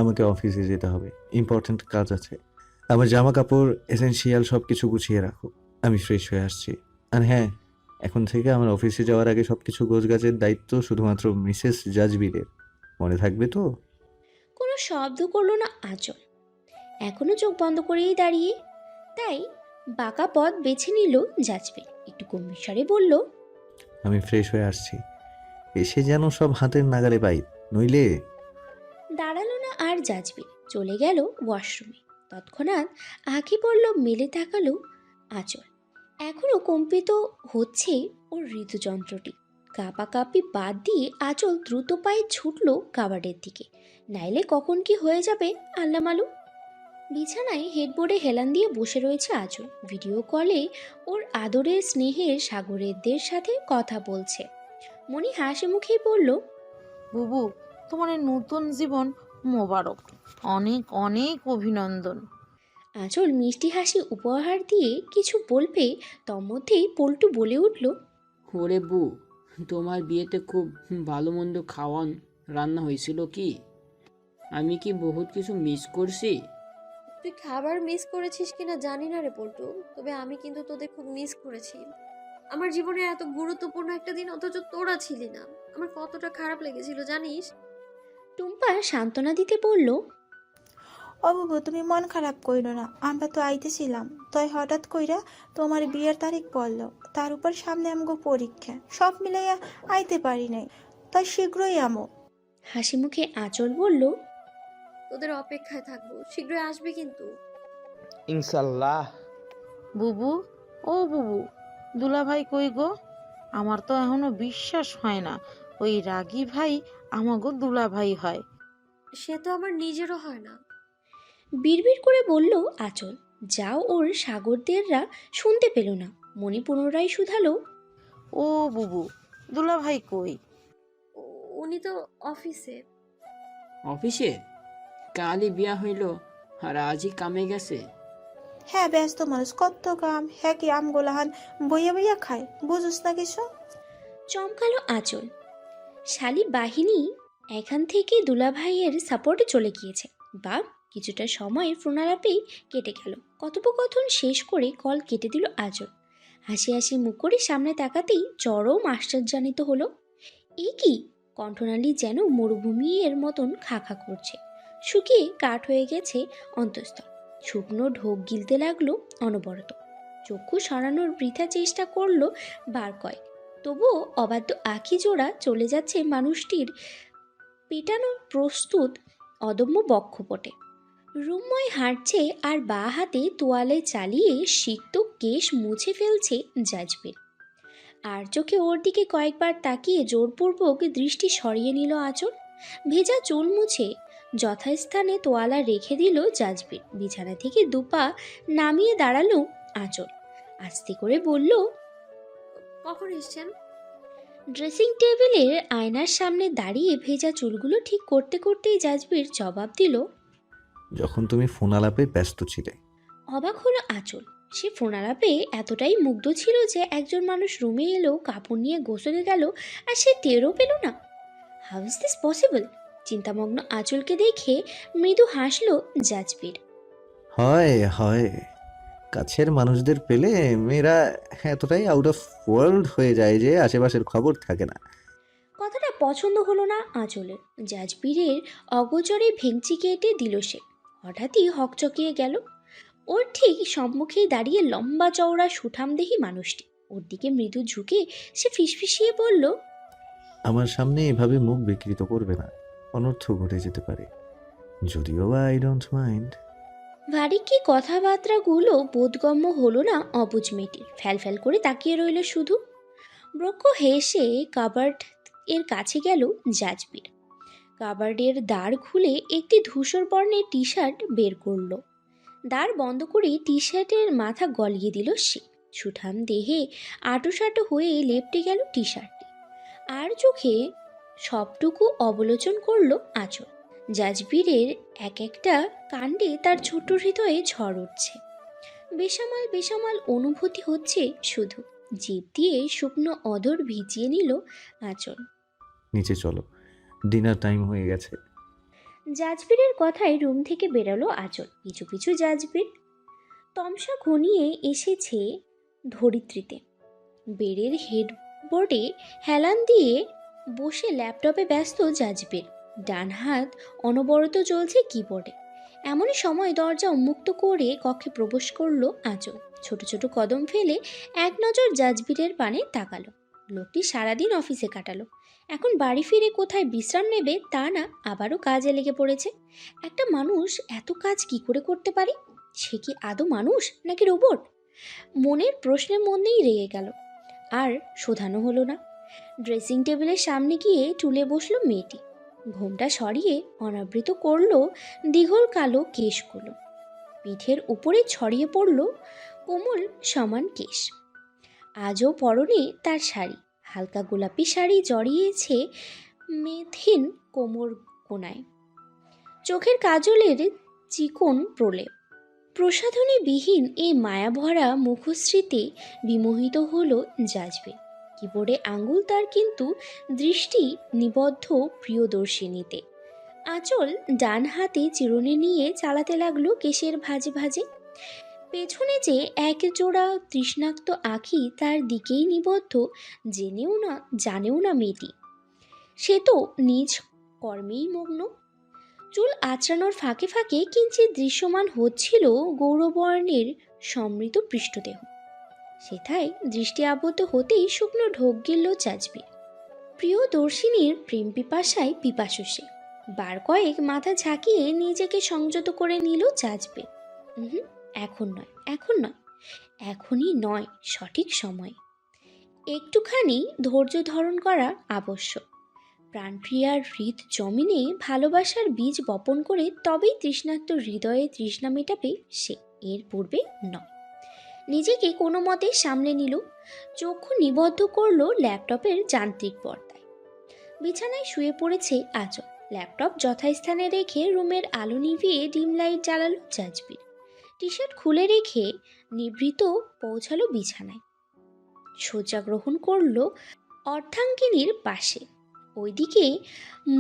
আমাকে অফিসে যেতে হবে, ইম্পর্ট্যান্ট কাজ আছে। আমার জামা কাপড় এসেনশিয়াল সব কিছু গুছিয়ে রাখো, আমি ফ্রেশ হয়ে আসছি। আর হ্যাঁ, এখন থেকে আমার অফিসে যাওয়ার আগে সব কিছু গোছগাছের দায়িত্ব শুধুমাত্র মিসেস জাজবিরের, মনে থাকবে তো? কোনো শব্দ করলো না আঁচল। এখনো চোখ বন্ধ করেই দাঁড়িয়ে। তাই বাঁকা পথ বেছে নিল জাজবির। একটু গম্ভীর স্বরে বলল, আমি ফ্রেশ হয়ে আসছি, এসে যেন সব হাতের নাগালে পাই, নইলে। দাঁড়ালো না আর জাজবির, চলে গেল ওয়াশরুমে। তৎক্ষণাৎ আঁখি পড়ল মেলে তাকালো আঁচল। এখনো কম্পিত হচ্ছে ওর হৃদযন্ত্রটি। কাঁপাকাঁপি বাদ দিয়ে আঁচল দ্রুত পায়ে ছুটল কাবার্ডের দিকে। নাইলে কখন কি হয়ে যাবে আল্লাহ মালুম। বিছানায় হেডবোর্ডে হেলান দিয়ে বসে রয়েছে আঁচল। ভিডিও কলে ওর আদরের স্নেহের সাগরেরদের সাথে কথা বলছে। মনি হাসি মুখেই বলল, বুবু, তোমার এই নতুন জীবন মোবারক, অনেক অনেক অভিনন্দন। আঁচল মিষ্টি হাসি উপহার দিয়ে কিছু বলবে, তন্মধ্যেই পল্টু বলে উঠল, ওরে বু, তোমার বিয়েতে খুব ভালো মন্দ খাওয়ান রান্না হয়েছিল কি? আমি কি বহুত কিছু মিস করছি? তুই খাবার মিস করেছিস কিনা জানি না রে পল্টু, তবে আমি কিন্তু তোদের খুব মিস করেছি। আমার জীবনের এত গুরুত্বপূর্ণ একটা দিন অথচ তোরা ছিলি না। আমার কতটা খারাপ লেগেছিল জানিস? টুম্পা সান্ত্বনা দিতে বলল, ও বাবু, তুমি মন খারাপ কইরো না, আমরা তো আইতেছিলাম, তাই হঠাৎ কইরা তোমার বিয়ের তারিখ পড়লো, তার উপর সামনে আমগো পরীক্ষা, সব মিলাইয়া আইতে পারি নাই, তাই শীঘ্রই আমো। হাসি মুখে আঁচল বলল, তোদের অপেক্ষায় থাকবো, শীঘ্রই আসবে কিন্তু। ইনশাল্লাহ। বুবু, ও বুবু, দুলাভাই কই গো? আমার তো এখনো বিশ্বাস হয় না ওই রাগী ভাই আমাগো দুলাভাই হয়। সে তো আমার নিজেরও হয় না। বিড়বিড় করে বলল আঁচল। যাও ওর সাগরদেররা শুনতে পেল না। মণি পুনরায় শুধালো, ও বুবু, দুলাভাই কই? উনি তো অফিসে। অফিসে? কালই বিয়া হইল আর আজই কামে গেছে? হ্যাঁ, ব্যস্ত মানুষ, কত কাম, হ্যাঁ কি আমগোলাহান বইয়া বইয়া খায়, বুঝুস না কিছু? চমকালো আঁচল। শালি বাহিনী এখান থেকে দুলাভাইয়ের সাপোর্টে চলে গিয়েছে। বা কিছুটা সময় ফোনালাপেই কেটে গেল। কথোপকথন শেষ করে কল কেটে দিল আঁচল। হাসি হাসি মুখ করে সামনে তাকাতেই চরম আশ্চর্যান্বিত হলো। এ কি, কণ্ঠনালী যেন মরুভূমির মতন খাখা করছে। শুকিয়ে কাঠ হয়ে গেছে অন্তঃস্থল। শুকনো ঢোক গিলতে লাগলো অনবরত। চক্ষু সরানোর বৃথা চেষ্টা করলো বার কয়েক, তবুও অবাধ্য আঁখি জোড়া চলে যাচ্ছে মানুষটির পেটানোর প্রস্তুত অদম্য বক্ষপটে। রুমময় হাঁটছে আর বা হাতে তোয়ালে চালিয়ে সিক্ত কেশ মুছে ফেলছে জাজবির। আর চোখে ওর দিকে কয়েকবার তাকিয়ে জোরপূর্বক দৃষ্টি সরিয়ে নিল আঁচল। ভেজা চুল মুছে যথাস্থানে তোয়ালা রেখে দিল জাজবির। বিছানা থেকে দুপা নামিয়ে দাঁড়ালো আঁচল। আস্তে করে বলল, কখন এসছেন? ড্রেসিং টেবিলের আয়নার সামনে দাঁড়িয়ে ভেজা চুলগুলো ঠিক করতে করতেই জাজবির জবাব দিল, যখন তুমি ফোন আলাপে ব্যস্ত ছিলে। অবাক হলো আঁচল। সে ফোনালাপে এতটাই মুগ্ধ ছিল যে একজন মানুষ রুমে এলো, কাপড় নিয়ে গোসলে গেল, আর সে টেরও পেল না। How is this possible? চিন্তামগ্ন আঁচলকে দেখে মৃদু হাসল জাজবির। হয় হয়, কাছের মানুষদের পেলে মেয়েরা এতটাই আউট অফ ওয়ার্ল্ড হয়ে যায় যে আশেপাশের খবর থাকে না। কথাটা পছন্দ হলো না আঁচলের। জাজবিরের অগোচরে ভেঙচি কেটে দিল সে। হঠাৎই হকচকিয়ে গেল। ওর ঠিক সম্মুখেই দাঁড়িয়ে লম্বা চওড়া সুঠামদেহী মানুষটি। ওর দিকে মৃদু ঝুঁকে সে ফিসফিসিয়ে বলল, আমার সামনে এভাবে মুখ বিকৃত করবে না, অনর্থ ঘটে যেতে পারে। যদিও বা আই ডোন্ট মাইন্ড। ভারী কি কথাবার্তাগুলো বোধগম্য হলো না অবুঝ মেয়েটির। ফ্যাল করে তাকিয়ে রইল শুধু। ব্রক্ষ হেসে কাবার্ড এর কাছে গেল জাজবির। কাবার্ডের দ্বার খুলে একটি ধূসর বর্ণের টি শার্ট বের করলো। দ্বার বন্ধ করে টি শার্টের মাথা গলিয়ে দিল সে। সুঠাম দেহে আটোসাটো হয়ে লেপটে গেল টি শার্টটি, আর চোখে সবটুকু অবলোচন করলো আঁচল। জাজবিরের এক একটা কাণ্ডে তার ছোট হৃদয়ে ঝড় উঠছে। বেসামাল অনুভূতি হচ্ছে শুধু। জিভ দিয়ে শুকনো অধর ভিজিয়ে নিল আঁচল। নিচে চলো, ডিনার টাইম হয়ে গেছে। জাজবিরের কথায় রুম থেকে বেরোলো আঁচল। পিছু পিছু জাজবির। তমসা ঘনিয়ে এসেছে ধরিত্রীতে। বেডের হেডবোর্ডে হেলান দিয়ে বসে ল্যাপটপে ব্যস্ত জাজবির। ডান হাত অনবরত চলছে কিবোর্ডে। এমনই সময় দরজা উন্মুক্ত করে কক্ষে প্রবেশ করলো আঁচল। ছোট ছোট কদম ফেলে এক নজর জাজবিরের পানে তাকালো। লোকটি সারাদিন অফিসে কাটালো, এখন বাড়ি ফিরে কোথায় বিশ্রাম নেবে তা না, আবারও কাজে লেগে পড়েছে। একটা মানুষ এত কাজ কি করে করতে পারে? সে কি আদৌ মানুষ নাকি রোবট? মনের প্রশ্নের মধ্যেই রয়ে গেল, আর শোধানো হলো না। ড্রেসিং টেবিলের সামনে গিয়ে টুলে বসলো মেয়েটি। ঘোমটা সরিয়ে অনাবৃত করলো দীঘল কালো কেশগুলো। পিঠের উপরে ছড়িয়ে পড়ল কোমল সমান কেশ। আজও পরনে তার শাড়ি, হালকা গোলাপি শাড়ি জড়িয়েছে মেথিন কোমর কোনায়। চোখের কাজলের চিকন প্রলেপ। প্রসাধনীবিহীন এই মায়াভরা মুখশ্রীতে বিমোহিত হলো জাজবির। কিবোর্ডে আঙ্গুল তার, কিন্তু দৃষ্টি নিবদ্ধ প্রিয়দর্শিনীতে। আঁচল ডান হাতে চিরুনি নিয়ে চালাতে লাগলো কেশের ভাঁজে ভাঁজে। পেছনে যে এক জোড়া তৃষ্ণাক্ত আঁখি তার দিকেই নিবদ্ধ, জানেও না মেয়েটি। সে তো নিজ কর্মেই মগ্ন। চুল আঁচড়ানোর ফাঁকে ফাঁকে কিঞ্চিৎ দৃশ্যমান হচ্ছিল গৌরবর্ণের সমৃদ্ধ পৃষ্ঠদেহ। সেথায় দৃষ্টি আবদ্ধ হতেই শুকনো ঢোক গিলল জাজবির। প্রিয়দর্শিনীর প্রেম পিপাসায় পিপাসু সে। বার কয়েক মাথা ঝাঁকিয়ে নিজেকে সংযত করে নিল জাজবির। এখন নয়, এখনই নয়, সঠিক সময়। একটুখানি ধৈর্য ধারণ করা আবশ্যক। প্রাণপ্রিয়ার হৃদ জমিনে ভালোবাসার বীজ বপন করে তবেই তৃষ্ণার্ত হৃদয়ে তৃষ্ণা মেটাবে সে, এর পূর্বে নয়। নিজেকে কোনো মতে সামলে নিল। চক্ষু নিবদ্ধ করলো ল্যাপটপের যান্ত্রিক পর্দায়। বিছানায় শুয়ে পড়েছে আঁচল। ল্যাপটপ যথাস্থানে রেখে রুমের আলো নিভিয়ে ডিম লাইট জ্বালালো জাজবির। টি শার্ট খুলে রেখে নিভৃত পৌঁছালো বিছানায়। শয্যা গ্রহণ করলো অর্ধাঙ্গিনীর পাশে। ওইদিকে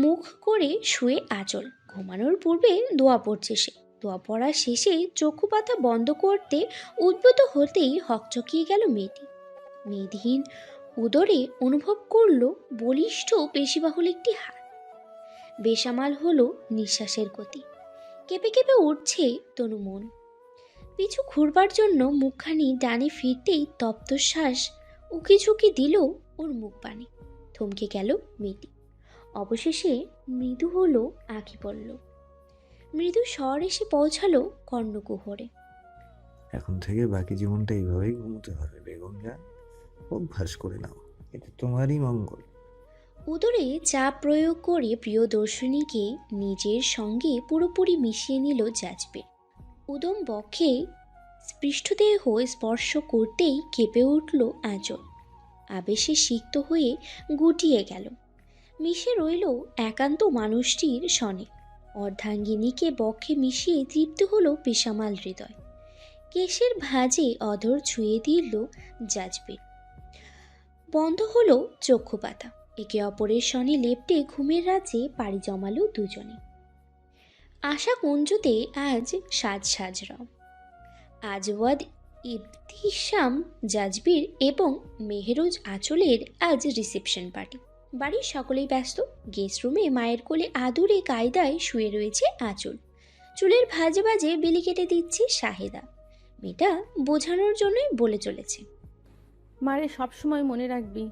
মুখ করে শুয়ে আঁচল। ঘুমানোর পূর্বে দোয়া পড়ছে সে। দোয়া পড়া শেষে চক্ষু পাতা বন্ধ করতে উদ্যত হতেই হকচকিয়ে গেল মেয়েটি। মেদহীন উদরে অনুভব করলো বলিষ্ঠ পেশিবাহুল একটি হাত। বেসামাল হলো নিঃশ্বাসের গতি। কেঁপে কেঁপে উঠছে তনু মন। পিছু ঘুরবার জন্য মুখখানি ডানে ফিরতেই তপ্ত শ্বাস উকিঝুঁকি দিল ওর মুখ পানে। থমকে গেল মেয়েটি। অবশেষে মৃদু হলো আঁখি পড়ল। মৃদু স্বর এসে পৌঁছালো কর্ণকুহরে। এখন থেকে বাকি জীবনটা এইভাবেই ঘুমোতে হবে বেগম জান, অভ্যাস করে নাও, এটা তোমারই মঙ্গল। উদরে চাপ প্রয়োগ করে প্রিয়দর্শিনীকে নিজের সঙ্গে পুরোপুরি মিশিয়ে নিল জাজবির। উদম বক্ষে পৃষ্ঠদেহ স্পর্শ করতেই কেঁপে উঠল আঁচল। আবেশে সিক্ত হয়ে গুটিয়ে গেল। মিশে রইল একান্ত মানুষটির সনে। অর্ধাঙ্গিনীকে বক্ষে মিশিয়ে তৃপ্ত হলো পেশামাল হৃদয়। কেশের ভাঁজে অধর ছুঁয়ে দিল জাজবির। বন্ধ হলো চক্ষুপাতা। একে অপরের সনে লেপ্টে ঘুমের রাজ্যে পাড়ি জমালো দুজনে। আশা কুঞ্জতে আজ সাজরাও। আজওয়াদ ইবতিসাম জাজবির এবং মেহরোজ আঁচলের আজ রিসেপশন পার্টি। বাড়ির সকলেই ব্যস্ত। গেস্ট রুমে মায়ের কোলে আদুরে কায়দায় শুয়ে রয়েছে আঁচল। চুলের ভাজে ভাজে বিলি কেটে দিচ্ছে শাহেদা। মেয়েটা বোঝানোর জন্যই বলে চলেছে, মারে সবসময় মনে রাখবি,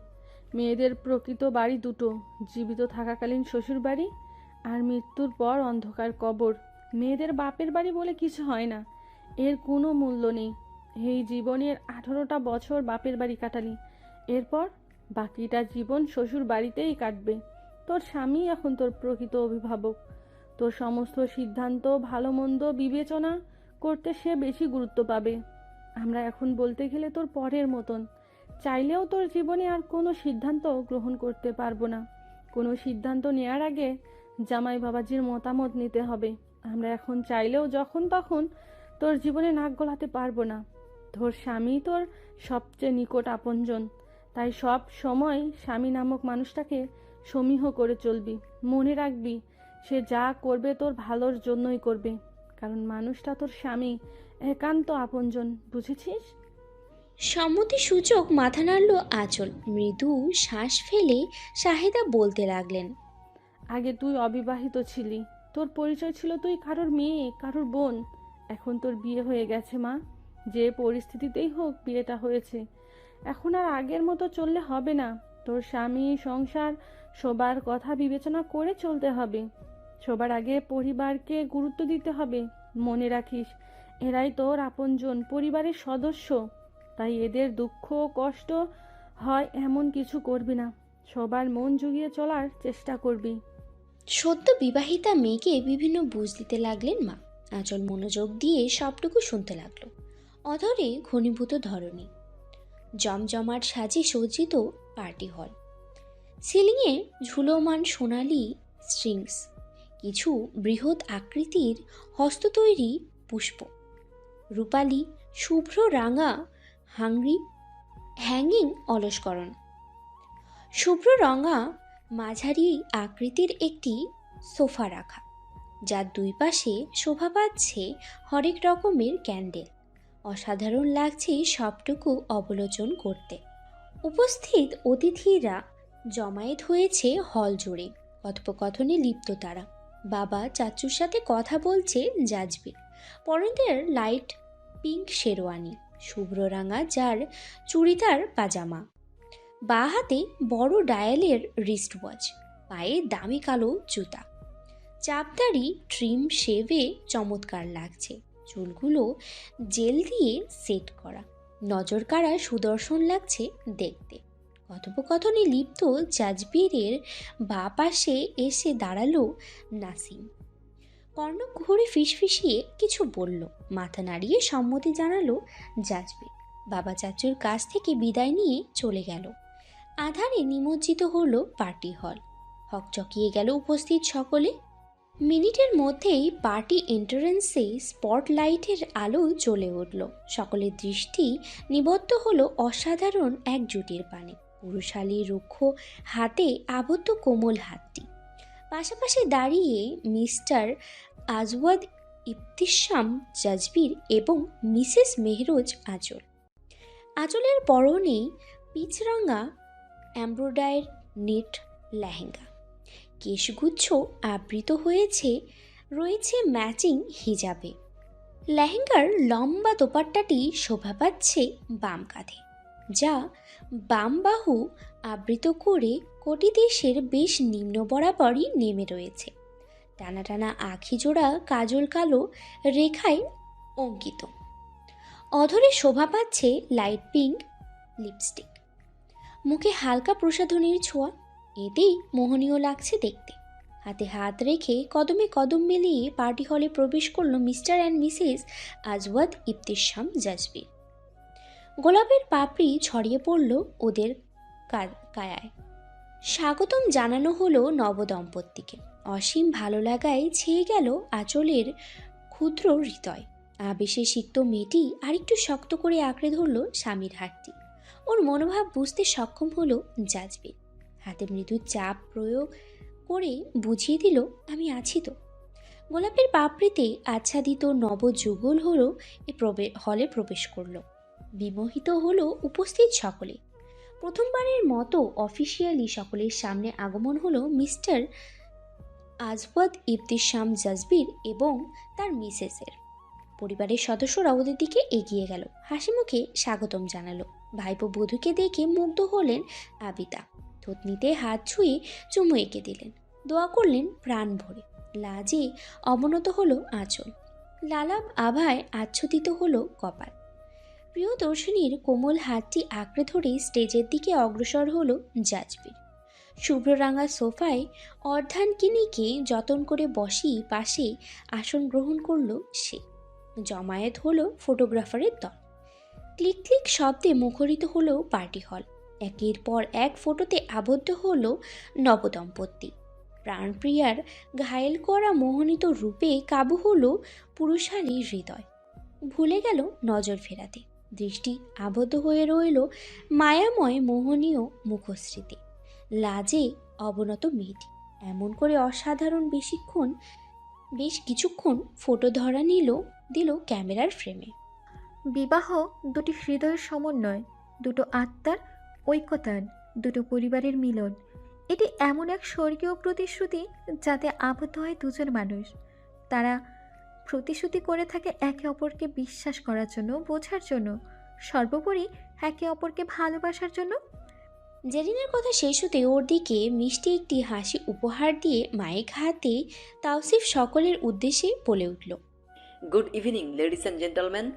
মেয়েদের প্রকৃত বাড়ি দুটো, জীবিত থাকাকালীন শ্বশুর বাড়ি আর মৃত্যুর পর অন্ধকার কবর। মেয়েদের বাপের বাড়ি বলে কিছু হয় না, এর কোনো মূল্য নেই। এই জীবনের 18টা বছর বাপের বাড়ি কাটালি, এরপর বাকিটা জীবন শ্বশুর বাড়িতেই কাটবে। তোর স্বামী এখন তোর প্রকৃত অভিভাবক, তোর সমস্ত সিদ্ধান্ত ভালো মন্দ বিবেচনা করতে সে বেশি গুরুত্ব পাবে। আমরা এখন বলতে গেলে তোর পরের মতন, চাইলেও তোর জীবনে আর কোনো সিদ্ধান্ত গ্রহণ করতে পারবো না। কোনো সিদ্ধান্ত নেওয়ার আগে জামাই বাবাজির মতামত নিতে হবে। আমরা এখন চাইলেও যখন তখন তোর জীবনে নাক গলাতে পারবো না। তোর স্বামী তোর সবচেয়ে নিকট আপনজন, তাই সব সময় স্বামী নামক মানুষটাকে সমীহ করে চলবি। মনে রাখবি, সে যা করবে তোর ভালোর জন্যই করবে, কারণ মানুষটা তোর স্বামী, একান্ত আপনজন, বুঝেছিস? সম্মতিসূচক মাথা নাড়ল আঁচল। মৃদু শ্বাস ফেলে শাহিদা বলতে লাগলেন, আগে তুই অবিবাহিত ছিলি, তোর পরিচয় ছিল তুই কারোর মেয়ে, কারোর বোন। এখন তোর বিয়ে হয়ে গেছে মা, যে পরিস্থিতিতেই হোক বিয়েটা হয়েছে। এখন আর আগের মতো চললে হবে না। তোর স্বামী, সংসার, সবার কথা বিবেচনা করে চলতে হবে। সবার আগে পরিবারকে গুরুত্ব দিতে হবে। মনে রাখিস, এরাই তোর আপনজন, পরিবারের সদস্য। তাই এদের দুঃখ কষ্ট হয় এমন কিছু করবি না, সবার মন জুগিয়ে চলার চেষ্টা করবি। সদ্য বিবাহিতা মেয়েকে বিভিন্ন বুঝ দিতে লাগলেন মা। আঁচল মনোযোগ দিয়ে সবটুকু শুনতে লাগলো। অধরে ঘনীভূত ধরনী, জমজমাট সাজে সজ্জিত পার্টি হল, সিলিংয়ে ঝুলমান সোনালি স্ট্রিংস, কিছু বৃহৎ আকৃতির হস্ততৈরি পুষ্প, রূপালি শুভ্র রাঙা হ্যাঙ্গিং অলস্করণ, শুভ্র রঙা মাঝারি আকৃতির একটি সোফা রাখা, যার দুই পাশে শোভা পাচ্ছে হরেক রকমের ক্যান্ডেল। অসাধারণ লাগছে সবটুকু অবলোকন করতে। উপস্থিত অতিথিরা জমায়েত হয়েছে হল জুড়ে, কথোপকথনে লিপ্ত তারা। বাবা চাচুর সাথে কথা বলছে জাজবির, পরনের লাইট পিঙ্ক শেরওয়ানি, শুভ্র রাঙা যার চুড়িদার পাজামা, বাঁ হাতে বড় ডায়ালের রিস্ট ওয়াচ, পায়ে দামি কালো জুতা, চাপদাড়ি ট্রিম শেভে চমৎকার লাগছে, চুলগুলো জেল দিয়ে সেট করা, নজর কাড়া সুদর্শন লাগছে দেখতে। কথোপকথনে লিপ্ত জাজবীরের বাঁ পাশে এসে দাঁড়ালো নাসিম। কর্ণ ঘুরে ফিসফিসিয়ে কিছু বলল, মাথা নাড়িয়ে সম্মতি জানালো জাজবীর। বাবা চাচুর কাছ থেকে বিদায় নিয়ে চলে গেল। আধারে নিমজ্জিত হলো পার্টি হল, হকচকিয়ে গেল উপস্থিত সকলে। মিনিটের মধ্যেই পার্টি এন্ট্রান্সে স্পটলাইটের আলো জ্বলে উঠল। সকলের দৃষ্টি নিবদ্ধ হলো অসাধারণ এক জুটির পানে, পুরুষালী রুক্ষ হাতে আবদ্ধ কোমল হাতটি। পাশাপাশি দাঁড়িয়ে মিস্টার আজওয়াদ ইবতিসাম জাজবীর এবং মিসেস মেহরোজ আঁচল। আঁচলের পরনে পিচরাঙা এমব্রয়ডারি নেট লেহেঙ্গা, কেশগুচ্ছ আবৃত রয়েছে ম্যাচিং হিজাবে। লেহেঙ্গার লম্বা দোপাট্টাটি শোভা পাচ্ছে বাম কাঁধে, যা বাম বাহু আবৃত করে কোটি দেশের বেশ নিম্ন বরাবরই নেমে রয়েছে। টানা টানা আখি জোড়া কাজল কালো রেখায় অঙ্কিত। অধরে শোভা পাচ্ছে লাইট পিঙ্ক লিপস্টিক, মুখে হালকা প্রসাধনীর ছোঁয়া, এতেই মোহনীয় লাগছে দেখতে। হাতে হাত রেখে কদমে কদম মিলিয়ে পার্টি হলে প্রবেশ করলো mister and missus Azwad Ibtisam Jazbir. গোলাপের পাপড়ি ছড়িয়ে পড়ল ওদের কায়ায়। স্বাগতম জানানো হলো নবদম্পতিকে। অসীম ভালো লাগায় ছেয়ে গেল আঁচলের ক্ষুদ্র হৃদয়। আবেশে সিক্ত মেয়েটি আরেকটু শক্ত করে আঁকড়ে ধরল স্বামীর হাতটি। ওর মনোভাব বুঝতে সক্ষম হলো জাজবীর। হাতে মৃদু চাপ প্রয়োগ করে বুঝিয়ে দিল, আমি আছি তো। গোলাপের পাপড়িতে আচ্ছাদিত নবযুগল হলে প্রবেশ করলো। বিমোহিত হলো উপস্থিত সকলে। প্রথমবারের মতো অফিসিয়ালি সকলের সামনে আগমন হলো মিস্টার আজওয়াদ ইবতিসাম জাজবীর এবং তার মিসেসের। পরিবারের সদস্যরা ওদের দিকে এগিয়ে গেল, হাসি মুখে স্বাগতম জানালো। ভাইপো বধূকে দেখে মুগ্ধ হলেন আবিতা। থতনিতে হাত ছুঁয়ে চুমু এঁকে দিলেন, দোয়া করলেন প্রাণ ভরে। লাজে অবনত হলো আঁচল, লালাম আভায় আচ্ছাদিত হলো কপাল। প্রিয়দর্শিনীর কোমল হাতটি আঁকড়ে ধরে স্টেজের দিকে অগ্রসর হলো জাজবির। শুভ্ররাঙা সোফায় অর্ধাঙ্গিনীকে যতন করে বসিয়ে পাশে আসন গ্রহণ করলো সে। জমায়েত হলো ফটোগ্রাফারের দল। ক্লিক ক্লিক শব্দে মুখরিত হলো পার্টি হল। একের পর এক ফটোতে আবদ্ধ হলো নবদম্পতি। প্রাণপ্রিয়ার ঘায়েল করা মোহনীত রূপে কাবু হলো পুরুষালী হৃদয়। ভুলে গেল নজর ফেরাতে, দৃষ্টি আবদ্ধ হয়ে রইল মায়াময় মোহনীয় মুখশ্রীতে। লাজে অবনত মেয়েটি এমন করে অসাধারণ বেশ কিছুক্ষণ ফটো ধরা দিল ক্যামেরার ফ্রেমে। বিবাহ দুটি হৃদয়ের সমন্বয়, দুটো আত্মার ঐক্যতান, দুটো পরিবারের মিলন। এটি এমন এক স্বর্গীয় প্রতিশ্রুতি যাতে আবদ্ধ হয় দুজন মানুষ। তারা প্রতিশ্রুতি করে থাকে একে অপরকে বিশ্বাস করার জন্য, বোঝার জন্য, সর্বোপরি একে অপরকে ভালোবাসার জন্য। জেরিনের কথা শেষ হতে ওর দিকে মিষ্টি একটি হাসি উপহার দিয়ে মাইক হাতে তাওসিফ সকলের উদ্দেশ্যে বলে উঠল, good evening ladies and gentleman,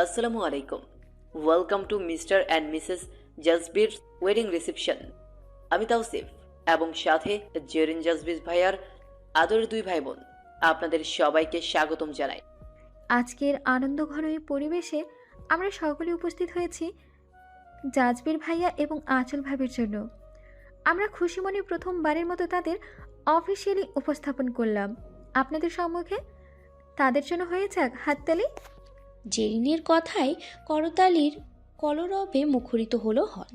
আসসালামু আলাইকুম। Welcome to mister and missus Jazbir wedding reception. আমি তাওসিফ এবং সাথে জেরিন জাজবির ভাইয়ার আদরের দুই ভাই বোন আপনাদের সবাইকে স্বাগতম জানাই। আজকের আনন্দঘন এই পরিবেশে আমরা সকলে উপস্থিত হয়েছি জাজবির ভাইয়া এবং আঁচল ভাবির জন্য। আমরা খুশি মনে প্রথমবারের মতো তাদের অফিসিয়ালি উপস্থাপন করলাম আপনাদের সম্মুখে। তাদের জন্য হয়ে যাক হাততালি। জেরিনের কথায় করতালির কলরবে মুখরিত হলো হল।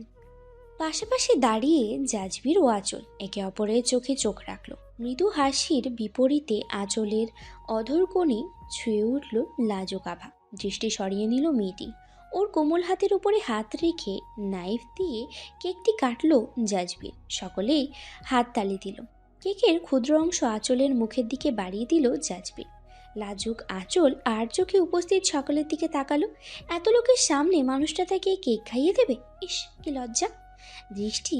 পাশাপাশি দাঁড়িয়ে জাজবির ও আঁচল একে অপরের চোখে চোখ রাখল। মৃদু হাসির বিপরীতে আঁচলের অধর কোণে ছুঁয়ে উঠল লাজুক আভা। দৃষ্টি সরিয়ে নিল মেয়েটি। ওর কোমল হাতের উপরে হাত রেখে নাইফ দিয়ে কেকটি কাটল জাজবির। সকলেই হাততালি দিল। কেকের ক্ষুদ্র অংশ আঁচলের মুখের দিকে বাড়িয়ে দিল জাজবির। লাজুক আঁচল আর চোখে উপস্থিত সকলের দিকে তাকালো। এত লোকের সামনে মানুষটা তাকে কেক খাইয়ে দেবে, ইস কি লজ্জা। দৃষ্টি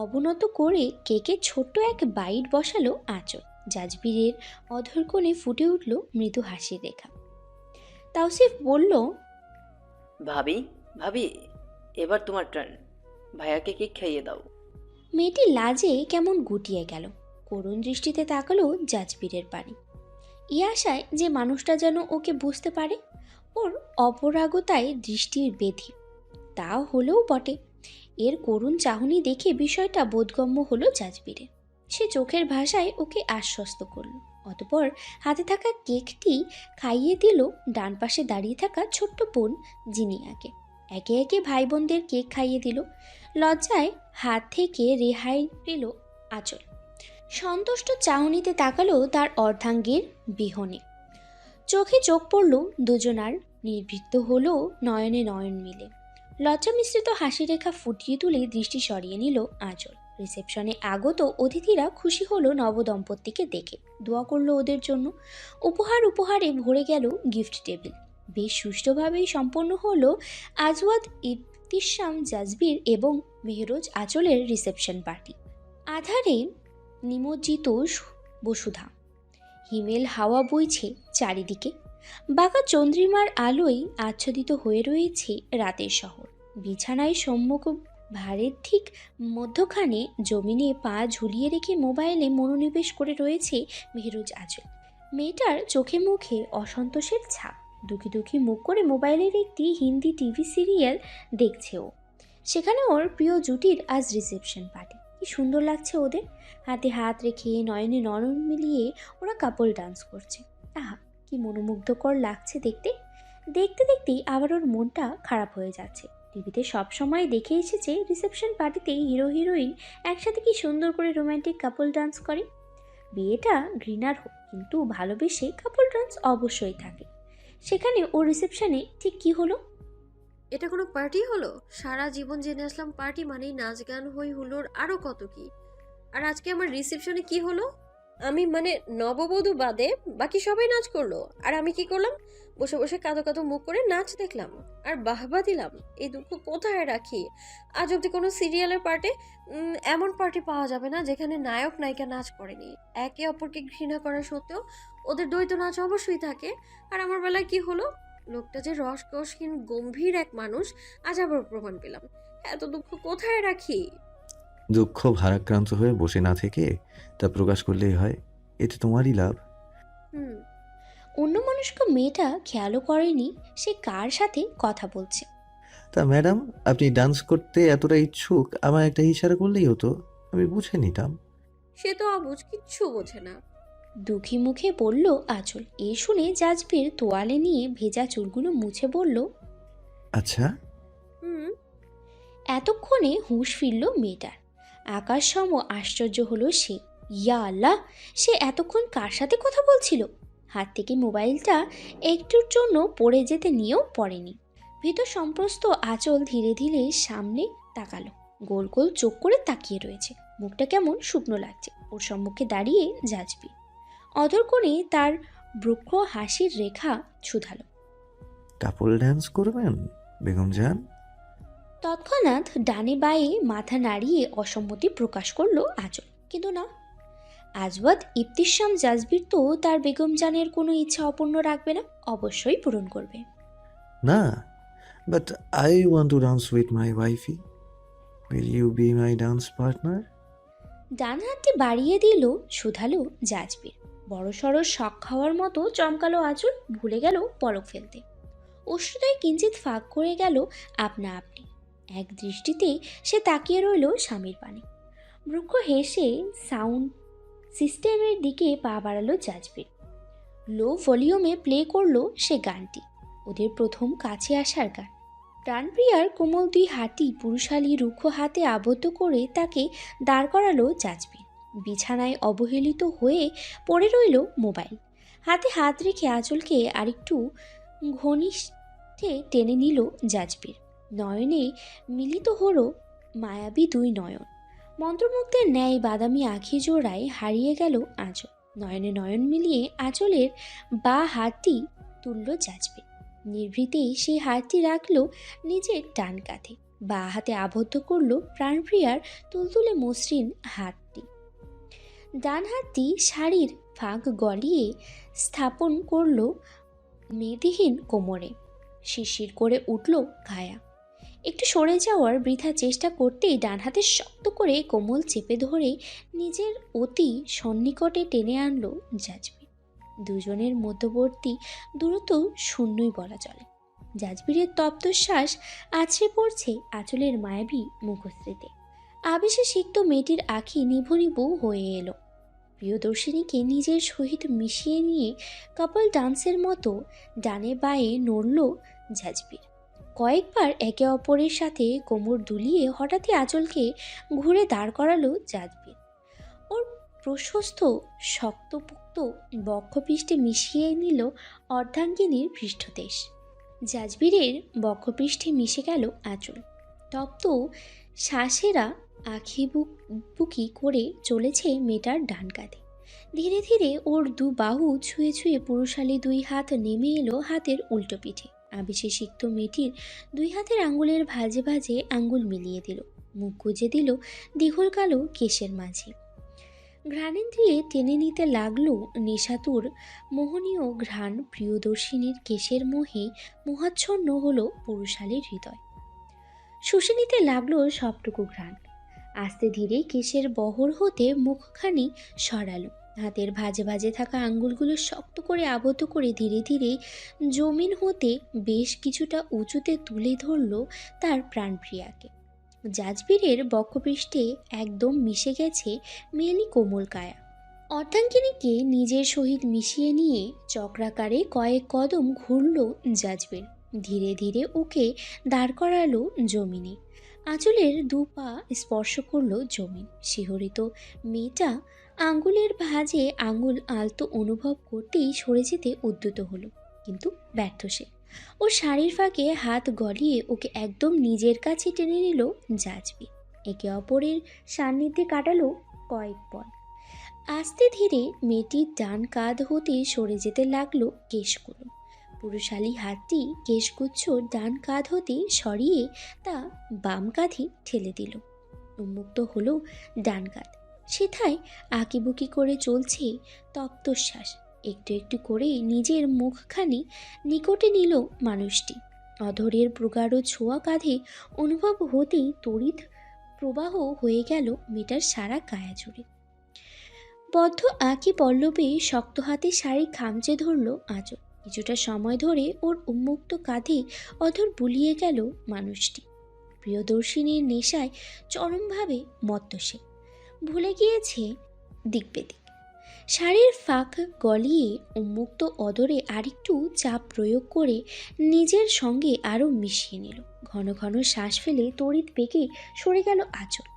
অবনত করে কেকে ছোট্ট এক বাইট বসালো আঁচল। জাজবিরের অধর কোণে ফুটে উঠল মৃদু হাসির রেখা। তাওসিফ বলল, ভাবি ভাবি এবার তোমার টার্ন, ভাইয়াকে কেক খাইয়ে দাও। মেয়েটি লাজে কেমন গুটিয়ে গেল। করুণ দৃষ্টিতে তাকালো জাজবিরের পানে, ই আশায় যে মানুষটা যেন ওকে বুঝতে পারে। ওর অপরাগতায় দৃষ্টির বেধি তা হলেও বটে। এর করুণ চাহনি দেখে বিষয়টা বোধগম্য হলো জাজবিরের। সে চোখের ভাষায় ওকে আশ্বস্ত করল। অতঃপর হাতে থাকা কেকটি খাইয়ে দিল ডান পাশে দাঁড়িয়ে থাকা ছোট্ট বোন জিনিয়াকে। একে একে ভাই বোনদের কেক খাইয়ে দিল। লজ্জায় হাত থেকে রেহাই পেল আঁচল। সন্তুষ্ট চাহনিতে তাকালো তার অর্ধাঙ্গের বিহনে। চোখে চোখ পড়ল দুজনার, নির্বৃত্ত হলো নয়নে নয়ন মিলে। লজ্জা মিশ্রিত হাসি রেখা ফুটিয়ে তুলে দৃষ্টি সরিয়ে নিল আঁচল। রিসেপশনে আগত অতিথিরা খুশি হলো নবদম্পতিকে দেখে, দোয়া করলো ওদের জন্য। উপহারে ভরে গেল গিফট টেবিল। বেশ সুষ্ঠুভাবেই সম্পন্ন হলো আজওয়াদ ইবতিসাম জাজবির এবং মেহরোজ আঁচলের রিসেপশন পার্টি। আধারে নিমজ্জিত বসুধা, হিমেল হাওয়া বইছে চারিদিকে। বাঁকা চন্দ্রিমার আলোয় আচ্ছাদিত হয়ে রয়েছে রাতের শহর। বিছানায় সম্মুখ ভারের ঠিক মধ্যখানে জমিনে পা ঝুলিয়ে রেখে মোবাইলে মনোনিবেশ করে রয়েছে মেহরোজ আঁচল। মেয়েটার চোখে মুখে অসন্তোষের ছাপ। দুঃখী দুঃখী মুখ করে মোবাইলের একটি হিন্দি টিভি সিরিয়াল দেখছে ও। সেখানে ওর প্রিয় জুটির আজ রিসেপশন পার্টি। কি সুন্দর লাগছে ওদের, হাতে হাত রেখে নয়নে নয়ন মিলিয়ে ওরা কাপল ডান্স করছে। আহা কি মনোমুগ্ধকর লাগছে দেখতে। দেখতে দেখতেই আবার ওর মনটা খারাপ হয়ে যাচ্ছে। টিভিতে সবসময় দেখে এসেছে রিসেপশন পার্টিতে হিরো হিরোইন একসাথে কি সুন্দর করে রোম্যান্টিক কাপল ডান্স করে। বিয়েটা ঘৃণার হোক, কিন্তু ভালোবেসে কাপল ডান্স অবশ্যই থাকে। সেখানে ও রিসেপশনে ঠিক কি হলো? এটা কোনো পার্টি হলো? সারা জীবন জেনে আসলাম পার্টি মানেই নাচ গান হই হুল্লোড় আরও কত কি, আর আজকে আমার রিসেপশনে কি হলো? আমি মানে নববধূ বাদে বাকি সবাই নাচ করলো, আর আমি কি করলাম? বসে বসে কাঁদো কাঁদো মুখ করে নাচ দেখলাম আর বাহবা দিলাম। এই দুঃখ কোথায় রাখি? আজ অব্দি কোনো সিরিয়ালের পার্টে এমন পার্টি পাওয়া যাবে না যেখানে নায়ক নায়িকা নাচ করেনি। একে অপরকে ঘৃণা করা সত্ত্বেও ওদের দ্বৈত নাচ অবশ্যই থাকে। আর আমার বেলায় কি হলো? লোকটা যে রসকসহীন গম্ভীর এক মানুষ, আজ আবার প্রমাণ পেলাম। এত দুঃখ কোথায় রাখি? দুঃখ ভারাক্রান্ত হয়ে বসে না থেকে তা প্রকাশ করলেই হয়, এতে তোমারই লাভ। হুম। অন্যমনস্ক মেয়েটা খেয়ালও করেনি সে কার সাথে কথা বলছে। তা ম্যাডাম, আপনি ডান্স করতে এতটা ইচ্ছুক, আমার একটা ইশারা করলেই হতো, আমি বুঝে নিতাম। সে তো অবুঝ, কিচ্ছু বোঝে না। দুঃখী মুখে বলল আঁচল। এই শুনে জাজবির তোয়ালে নিয়ে ভেজা চুলগুলো মুছে বলল, আচ্ছা। হুম। এতক্ষণে হুঁশ ফিরল মেয়েটার। আকাশ সম আশ্চর্য হলো সে। ইয়া আল্লাহ, সে এতক্ষণ কার সাথে কথা বলছিল? হাত থেকে মোবাইলটা একটুর জন্য পড়ে যেতে নিয়েও পড়েনি। ভেতর সম্প্রস্ত আঁচল ধীরে ধীরে সামনে তাকালো। গোল গোল চোখ করে তাকিয়ে রয়েছে, মুখটা কেমন শুকনো লাগছে। ওর সম্মুখে দাঁড়িয়ে জাজবি অদর করে তার বৃক্ষ হাসির রেখা ছুধালো। কাপল ডান্স করবেন বেগম জান? তৎক্ষণাৎ ডানে বায়ে মাথা নাড়িয়ে অসম্মতি প্রকাশ করলো আঁচল। কিন্তু না, আজবাদ ইবতিসাম জাজবির তো তার বেগম জানের কোনো ইচ্ছা অপূর্ণ রাখবে না, অবশ্যই পূরণ করবে। না, but I want to dance with my wifey, will you be my dance partner? ডান হাতটি বাড়িয়ে দিল শুধালো জাজবির। বড়সড় শখ খাওয়ার মতো চমকালো আঁচল, ভুলে গেল পলক ফেলতে। অশ্রুদয় কিঞ্চিত ফাঁক করে গেল আপনা আপনি। এক দৃষ্টিতে সে তাকিয়ে রইল স্বামীর পানে। বৃক্ষ হেসে সাউন্ড সিস্টেমের দিকে পা বাড়ালো জাজবির। লো ভলিউমে প্লে করলো সে গানটি, ওদের প্রথম কাছে আসার গান। প্রাণপ্রিয়ার কোমল দুই হাতি পুরুষালী রুক্ষ হাতে আবদ্ধ করে তাকে দাঁড় করালো জাজবির। বিছানায় অবহেলিত হয়ে পড়ে রইল মোবাইল। হাতে হাত রেখে আঁচলকে আরেকটু ঘনিষ্ঠে টেনে নিল জাজবির। নয়নে মিলিত হলো মায়াবী দুই নয়ন। মন্ত্রমুগ্ধের ন্যায় বাদামি আঁখি জোড়ায় হারিয়ে গেল আঁচল। নয়নে নয়ন মিলিয়ে আঁচলের বা হাতটি তুলল জাজবির। নিভৃতেই সেই হাতটি রাখল নিজের ডান কাঁধে, বা হাতে আবদ্ধ করল প্রাণপ্রিয়ার তুলতুলে মসৃণ হাতটি। ডান হাতটি শাড়ির ফাঁক গলিয়ে স্থাপন করল মেয়েদিহীন কোমরে। শিরশির করে উঠল কায়া। একটু সরে যাওয়ার বৃথা চেষ্টা করতেই ডান হাতে শক্ত করে কোমল চেপে ধরে নিজের অতি সন্নিকটে টেনে আনলো জাজবির। দুজনের মধ্যবর্তী দূরত্ব শূন্যই বলা চলে। জাজবিরের তপ্তশ্বাস আছড়ে পড়ছে আঁচলের মায়াবী মুখশ্রীতে। আবেশে সিক্ত মেয়েটির আঁখি নিভু নিভু হয়ে এলো। প্রিয়দর্শিনীকে নিজের সহিত মিশিয়ে নিয়ে কাপল ডান্সের মতো ডানে বায়ে নড়ল জাজবির। কয়েকবার একে অপরের সাথে কোমর দুলিয়ে হঠাৎই আঁচলকে ঘুরে দাঁড় করালো জাজবির। ওর প্রশস্ত শক্তপোক্ত বক্ষপৃষ্ঠে মিশিয়ে নিল অর্ধাঙ্গিনীর পৃষ্ঠদেশ। জাজবিরের বক্ষপৃষ্ঠে মিশে গেল আঁচল। তপ্ত শ্বাসেরা আখি বুকি করে চলেছে মেয়েটার ডান কাঁধে। ধীরে ধীরে ওর দু বাহু ছুঁয়ে ছুঁয়ে পুরুষালী দুই হাত নেমে এলো হাতের উল্টো পিঠে। আবেশে সিক্ত মেয়েটির দুই হাতের আঙ্গুলের ভাঁজে ভাঁজে আঙ্গুল মিলিয়ে দিল, মুখ গুজে দিল দীঘল কালো কেশের মাঝে। ঘ্রাণেন্দ্রিয়ে টেনে নিতে লাগলো নেশাতুর মোহনীয় ঘ্রাণ। প্রিয়দর্শিনীর কেশের মোহে মোহাচ্ছন্ন হলো পুরুষালীর হৃদয়। শুষে নিতে লাগলো সবটুকু ঘ্রাণ। আস্তে ধীরে কেশের বহর হতে মুখখানি সরালো। হাতের ভাঁজে ভাঁজে থাকা আঙ্গুলগুলো শক্ত করে আবদ্ধ করে ধীরে ধীরে জমিন হতে বেশ কিছুটা উঁচুতে তুলে ধরল তার প্রাণপ্রিয়াকে। জাজবিরের বক্ষপৃষ্ঠে একদম মিশে গেছে মেলি কোমল কায়া। অর্ধাঙ্গিনীকে নিজের সহিত মিশিয়ে নিয়ে চক্রাকারে কয়েক কদম ঘুরল জাজবির। ধীরে ধীরে ওকে দাঁড় করালো জমিনে। আঁচলের দু পা স্পর্শ করলো জমিন। শিহরিত মেয়েটা আঙ্গুলের ভাঁজে আঙ্গুল আলতো অনুভব করতেই সরে যেতে উদ্যত হলো, কিন্তু ব্যর্থ সে। ওর শাড়ির ফাঁকে হাত গলিয়ে ওকে একদম নিজের কাছে টেনে নিল জাজবির। একে অপরের সান্নিধ্যে কাটালো কয়েক পল। আস্তে ধীরে মেয়েটির ডান কাঁধ হতে সরে যেতে লাগলো কেশগুলো। পুরুষালী হাতটি কেশগুচ্ছ ডান কাঁধ হতে সরিয়ে তা বাম কাঁধে ঠেলে দিল। উন্মুক্ত হলো ডান কাঁধ, সেথায় আঁকিবুকি করে চলছে তপ্তশ্বাস। একটু একটু করে নিজের মুখখানি নিকটে নিল মানুষটি। অধরের প্রগাঢ় ছোঁয়া কাঁধে অনুভব হতেই তড়িৎ প্রবাহ হয়ে গেল মেয়েটার সারা কায়া জুড়ে। বদ্ধ আঁকি পল্লবে শক্ত হাতে শাড়ি খামচে ধরল আঁচল। কিছুটা সময় ধরে ওর উন্মুক্ত কাঁধে অধর বুলিয়ে গেল মানুষটি। প্রিয়দর্শিনীর নেশায় চরমভাবে মত্ত সে, ভুলে গিয়েছে দিক বেদিক। শাড়ির ফাঁক গলিয়ে উন্মুক্ত অদরে আরেকটু চাপ প্রয়োগ করে নিজের সঙ্গে আরও মিশিয়ে নিল। ঘন ঘন শ্বাস ফেলে তড়িৎ বেগে সরে গেল আঁচল।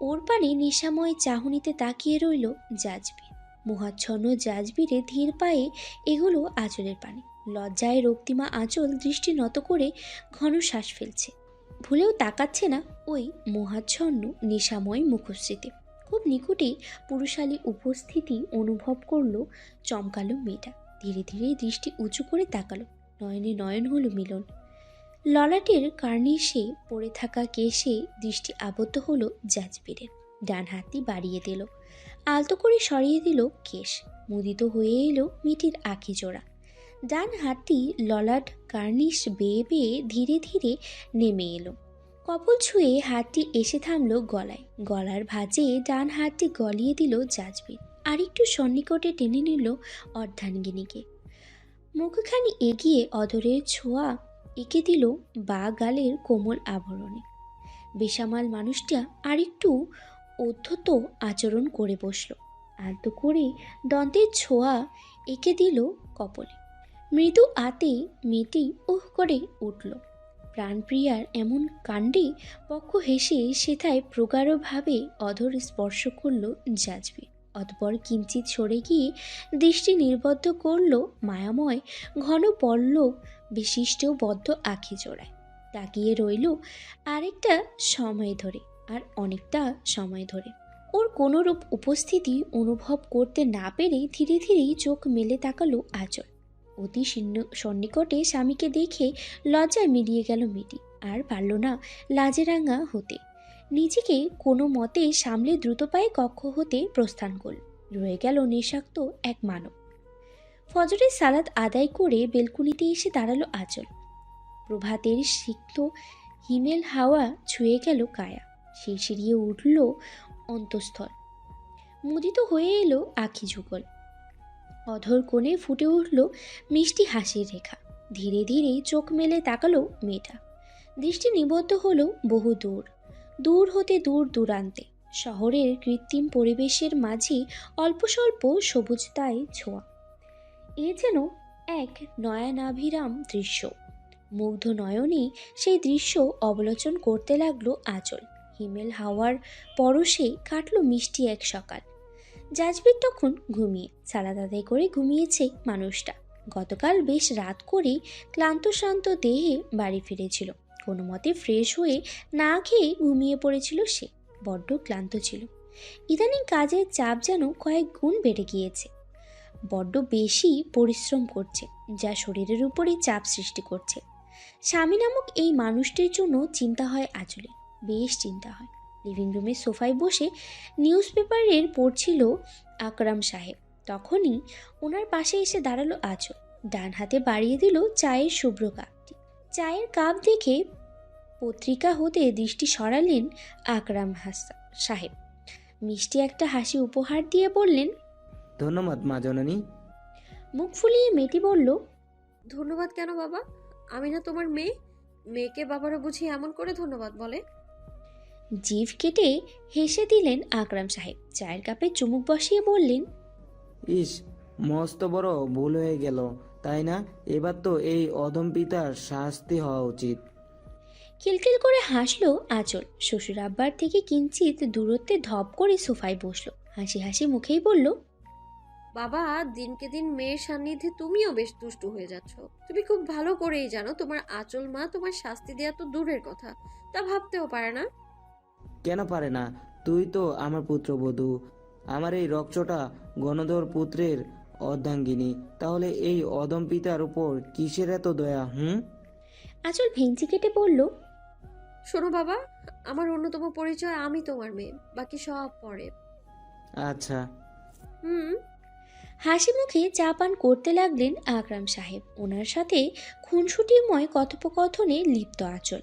ওর পানে নেশাময় চাহনিতে তাকিয়ে রইল জাজবির। মোহাচ্ছন্ন জাজবিরে ধীর পায়ে এগুলো আঁচলের পানে। লজ্জায় রক্তিমা আঁচল দৃষ্টি নত করে ঘন শ্বাস ফেলছে, ভুলেও তাকাচ্ছে না ওই মোহাচ্ছন্ন নেশাময় মুখশ্রীতে। খুব নিকটে পুরুষালী উপস্থিতি অনুভব করলো চমকালো মেয়েটা। ধীরে ধীরে দৃষ্টি উঁচু করে তাকালো। নয়নে নয়ন হলো মিলন। ললাটের কার্নিশে পড়ে থাকা কেশে দৃষ্টি আবদ্ধ হলো জাজবিরের। ডান হাতটি বাড়িয়ে দিল, আলতো করে সরিয়ে দিল কেশ। মুদিত হয়ে এলো মেয়েটির আঁখি জোড়া। ডান হাতটি ললাট কার্নিশ বেয়ে বেয়ে ধীরে ধীরে নেমে এলো। কপল ছুঁয়ে হাতটি এসে থামল গলায়। গলার ভাঁজে ডান হাতটি গলিয়ে দিল জাজবির। আরেকটু সন্নিকটে টেনে নিল অর্ধাঙ্গিনীকে। মুখখানি এগিয়ে অধরের ছোঁয়া এঁকে দিল বা গালের কোমল আভরণে। বেসামাল মানুষটা আরেকটু অধ্যত আচরণ করে বসল। আলতো করে দন্তের ছোঁয়া এঁকে দিল কপলে। মৃদু আতে মেয়েটি উহ করে উঠল। প্রাণপ্রিয়ার এমন কাণ্ডে পক্ষ হেসে সেথায় প্রগাঢ়ভাবে অধর স্পর্শ করল জাজবির। অতপর কিঞ্চিত সরে গিয়ে দৃষ্টি নির্বদ্ধ করল মায়াময় ঘন পল্লব বিশিষ্ট বদ্ধ আঁখি জোড়ায়। তাকিয়ে রইল আরেকটা সময় ধরে, আর অনেকটা সময় ধরে। ওর কোনোরূপ উপস্থিতি অনুভব করতে না পেরে ধীরে ধীরেই চোখ মেলে তাকালো আঁচল। অতি সন্নিকটে স্বামীকে দেখে লজ্জায় মিলিয়ে গেল মেয়েটি। আর পারল না লাজে রাঙা হতে। নিজেকে কোনো মতে সামলে দ্রুত পায়ে কক্ষ হতে প্রস্থান করল। রয়ে গেল নেশাক্ত এক মানব। ফজরের সালাত আদায় করে বেলকুনিতে এসে দাঁড়ালো আঁচল। প্রভাতের সিক্ত হিমেল হাওয়া ছুঁয়ে গেল কায়া। শিরশিরিয়ে উঠল অন্তঃস্থল। মুদিত হয়ে এলো আঁখি যুগল। অধর কোণে ফুটে উঠল মিষ্টি হাসির রেখা। ধীরে ধীরে চোখ মেলে তাকালো মেয়েটা। দৃষ্টি নিবদ্ধ হলো বহু দূর, দূর হতে দূর দূরান্তে। শহরের কৃত্রিম পরিবেশের মাঝে অল্প স্বল্প সবুজতায় ছোঁয়া। এ যেন এক নয়নাভিরাম দৃশ্য। মুগ্ধ নয়নে সেই দৃশ্য অবলোকন করতে লাগলো আঁচল। হিমেল হাওয়ার পরশে কাটলো মিষ্টি এক সকাল। জাজবির তখন ঘুমিয়ে, সালাদ আদায় করে ঘুমিয়েছে মানুষটা। গতকাল বেশ রাত করে ক্লান্ত শ্রান্ত দেহে বাড়ি ফিরেছিল। কোনো মতে ফ্রেশ হয়ে না খেয়ে ঘুমিয়ে পড়েছিল সে। বড্ড ক্লান্ত ছিল। ইদানিং কাজের চাপ যেন কয়েক গুণ বেড়ে গিয়েছে। বড্ড বেশি পরিশ্রম করছে, যা শরীরের উপরই চাপ সৃষ্টি করছে। স্বামী নামক এই মানুষটির জন্য চিন্তা হয় আঁচলে, বেশ চিন্তা হয়। লিভিং রুমের সোফায় বসে নিউজ পেপারের পড়ছিল আকরাম সাহেব। তখনই ওনার পাশে এসে দাঁড়ালো আঁচল। ডান হাতে বাড়িয়ে দিল চায়ের শুভ্র কাপটি। চায়ের কাপ দেখে পত্রিকা হতে দৃষ্টি সরালেন আকরাম সাহেব। মিষ্টি একটা হাসি উপহার দিয়ে বললেন, ধন্যবাদ মা জননী। মুখ ফুলিয়ে মেয়েটি বলল, ধন্যবাদ কেন বাবা? আমি না তোমার মেয়ে? মেয়েকে বাবারা বুঝি এমন করে ধন্যবাদ বলে? জিভ কেটে হেসে দিলেন আকরাম সাহেব। চায়ের কাপে চুমুক বসিয়ে বললেন, ইস, মস্ত বড় ভুল হয়ে গেল, তাই না? এবার তো এই অধম পিতার শাস্তি হওয়া উচিত। খিলখিল করে হাসলো আঁচল। শ্বশুর আব্বার থেকে কিঞ্চিত দূরত্বে ধপ করে সোফায় বসলো। হাসি হাসি মুখেই বলল, বাবা, দিনকে দিন মেয়ের সান্নিধ্যে তুমিও বেশ দুষ্টু হয়ে যাচ্ছ। তুমি খুব ভালো করেই জানো তোমার আঁচল মা তোমার শাস্তি দেওয়া তো দূরের কথা, তা ভাবতেও পারে না। কেন পারে না? তুই তো আমার পুত্রবধূ, আমার এই রক্তটা গণধর পুত্রের অর্ধাঙ্গিনী, তাহলে এই অদম পিতার উপর কিসের এত দয়া? আঁচল ভেঙচি কেটে বলল, শোনো বাবা, আমার অন্যতম পরিচয় আমি তোমার মেয়ে, বাকি সব পরে। আচ্ছা। হাসি মুখে চা পান করতে লাগলেন আকরাম সাহেব। ওনার সাথে খুনসুটিময় কথোপকথনে লিপ্ত আঁচল।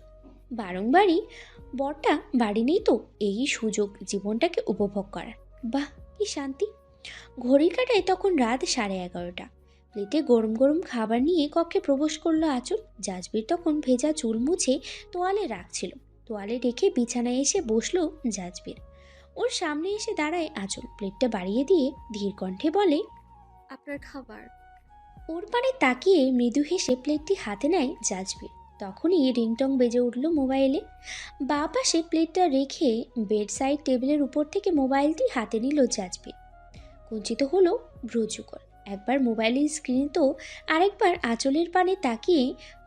বারংবারই বরটা বাড়ি নেই তো এই সুযোগ জীবনটাকে উপভোগ করার। বাহ, কি শান্তি। ঘড়ির কাঁটায় তখন রাত 11:30। প্লেটে গরম গরম খাবার নিয়ে কক্ষে প্রবেশ করলো আঁচল। জাজবির তখন ভেজা চুল মুছে তোয়ালে রাখছিল। তোয়ালে রেখে বিছানায় এসে বসলো জাজবির। ওর সামনে এসে দাঁড়ায় আঁচল। প্লেটটা বাড়িয়ে দিয়ে ধীর কণ্ঠে বলে, আপনার খাবার। ওর পানে তাকিয়ে মৃদু হেসে প্লেটটি হাতে নেয় জাজবির। তখনই রিংটং বেজে উঠল মোবাইলে। বাঁ পাশে প্লেটটা রেখে বেড সাইড টেবিলের উপর থেকে মোবাইলটি হাতে নিল জাজবির। কুঞ্চিত হলো ভ্রুযুগল। একবার মোবাইলের স্ক্রিন তো আরেকবার আঁচলের পানে তাকিয়ে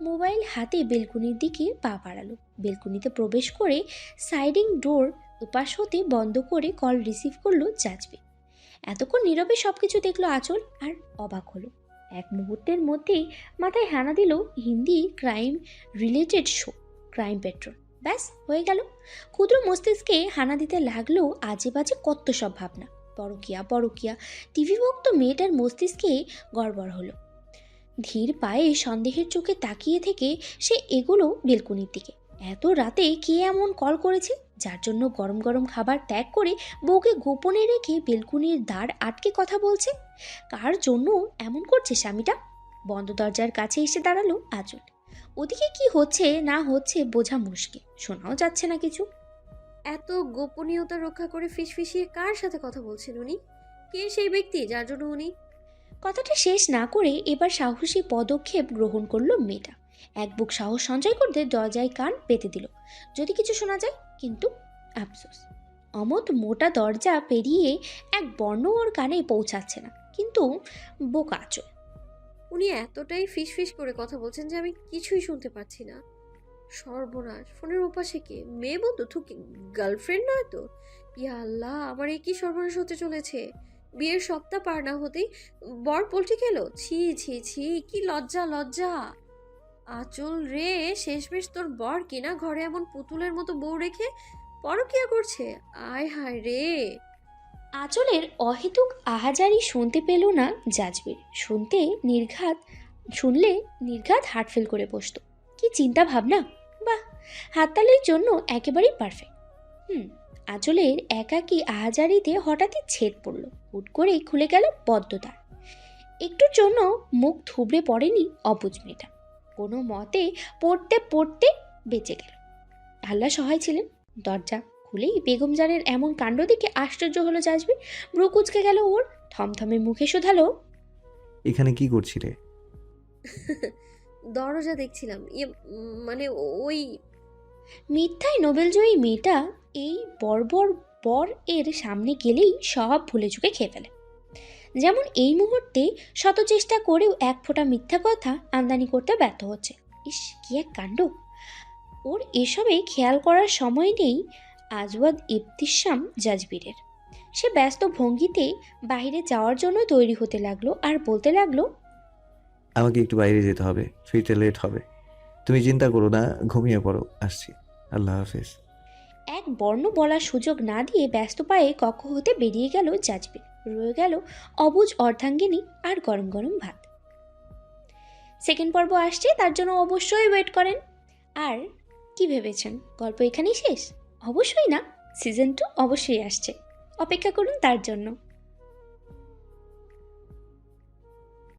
মোবাইল হাতে বেলকুনির দিকে পা বাড়ালো। বেলকুনিতে প্রবেশ করে সাইডিং ডোর উপাস হতে বন্ধ করে কল রিসিভ করলো জাজবির। এতক্ষণ নীরবে সবকিছু দেখলো আঁচল আর অবাক হলো। এক মুহূর্তের মধ্যেই মাথায় হানা দিল Hindi crime related show, crime petrol. ব্যাস হয়ে গেল। ক্ষুদ্র মস্তিষ্কে হানা দিতে লাগলো আজে বাজে কত সব ভাবনা। পরকিয়া পরকিয়া। টিভি ভক্ত মেয়েটার মস্তিষ্কে গড়বড় হলো। ধীর পায়ে সন্দেহের চোখে তাকিয়ে থেকে সে এগোলো বেলকুনির দিকে। এত রাতে কে এমন কল করেছে যার জন্য গরম গরম খাবার ত্যাগ করে বউকে গোপনে রেখে বেলকুনির দ্বার আটকে কথা বলছে? কার জন্য এমন করছে স্বামীটা? বন্ধ দরজার কাছে এসে দাঁড়ালো আঁচল। ওদিকে কি হচ্ছে না হচ্ছে বোঝা মুশকিল, শোনাও যাচ্ছে না কিছু। এত গোপনীয়তা রক্ষা করে ফিসফিসিয়ে কার সাথে কথা বলছেন উনি? কে সেই ব্যক্তি যার জন্য উনি? কথাটা শেষ না করে এবার সাহসী পদক্ষেপ গ্রহণ করলো মেয়েটা। এক বুক সাহস সঞ্চয় করতে দরজায় কান পেতে দিল, যদি কিছু শোনা যায়। কিন্তু আফসোস, অমত মোটা দরজা পেরিয়ে এক বর্ণ ওর কানে পৌঁছাচ্ছে না। কিন্তু বোকা আঁচল। উনি এতটাই ফিসফিস করে কথা বলছেন যে আমি কিছুই শুনতে পাচ্ছি না। সর্বনাশ, ফোনের ওপাশে কে? মেয়ে বন্ধু? থুকি গার্লফ্রেন্ড নয় তো? ইয়া আল্লাহ, আমার এই কি সর্বনাশ হতে চলেছে! বিয়ের সপ্তাহ পার না হতেই বর পল্টি খেলো। ছি ছি ছি, কি লজ্জা লজ্জা! আঁচল রে, শেষমেশ তোর বর কিনা ঘরে এমন পুতুলের মতো বউ রেখে পরকিয়া করছে। আয় হায় রে! আঁচলের অহেতুক আহাজারি শুনতে পেল না জাজবির। শুনলে নির্ঘাত হার্ট ফেল করে বসতো। কি চিন্তা ভাবনা! বাহ, হাততালির জন্য একেবারেই পারফেক্ট। আঁচলের একাকী আহাজারিতে হঠাৎই ছেদ পড়ল। হুট করেই খুলে গেল পদ্মদ্বার। একটুর জন্য মুখ থুবড়ে পড়েনি অবুঝ মেয়েটা। কোনো মতে পড়তে পড়তে বেঁচে গেল। আল্লাহ সহায় ছিলেন। দরজা খুলেই বেগম জানের এমন কাণ্ড দেখে আশ্চর্য হলো জাজবির। ব্রু কুচকে গেল ওর। থমথমে মুখে শোধালো, এখানে কি করছিলে? দরজা দেখছিলাম। মানে ওই মিথ্যায় নোবেলজয়ী মেয়েটা এই বর্বর বর এর সামনে গেলেই সব ভুলে চুকে খেয়ে ফেলে। যেমন এই মুহূর্তে শত চেষ্টা করেও এক ফোঁটা মিথ্যা কথা আমদানি করতে ব্যর্থ হচ্ছে। ইস, কি এক কাণ্ড! ওর এসবে খেয়াল করার সময় নেই আজওয়াদ ইবতিসাম জাজবিরের। সে ব্যস্ত ভঙ্গিতে বাইরে যাওয়ার জন্য তৈরি হতে লাগলো আর বলতে লাগলো, আমাকে একটু বাইরে যেতে হবে, ফিরতে লেট হবে। তুমি চিন্তা করো না, ঘুমিয়ে পড়ো, আসছি। আল্লাহ হাফেজ। এক বর্ণ বলার সুযোগ না দিয়ে ব্যস্ত পায়ে কক্ষ হতে বেরিয়ে গেল জাজবির। রয়ে গেল অবুঝ অর্ধাঙ্গিনী আর গরম গরম ভাত। সেকেন্ড পর্ব আসছে, তার জন্য অবশ্যই ওয়েট করেন। আর কি ভেবেছেন গল্প এখানেই শেষ? অবশ্যই না, সিজন 2 অবশ্যই আসছে, অপেক্ষা করুন তার জন্য।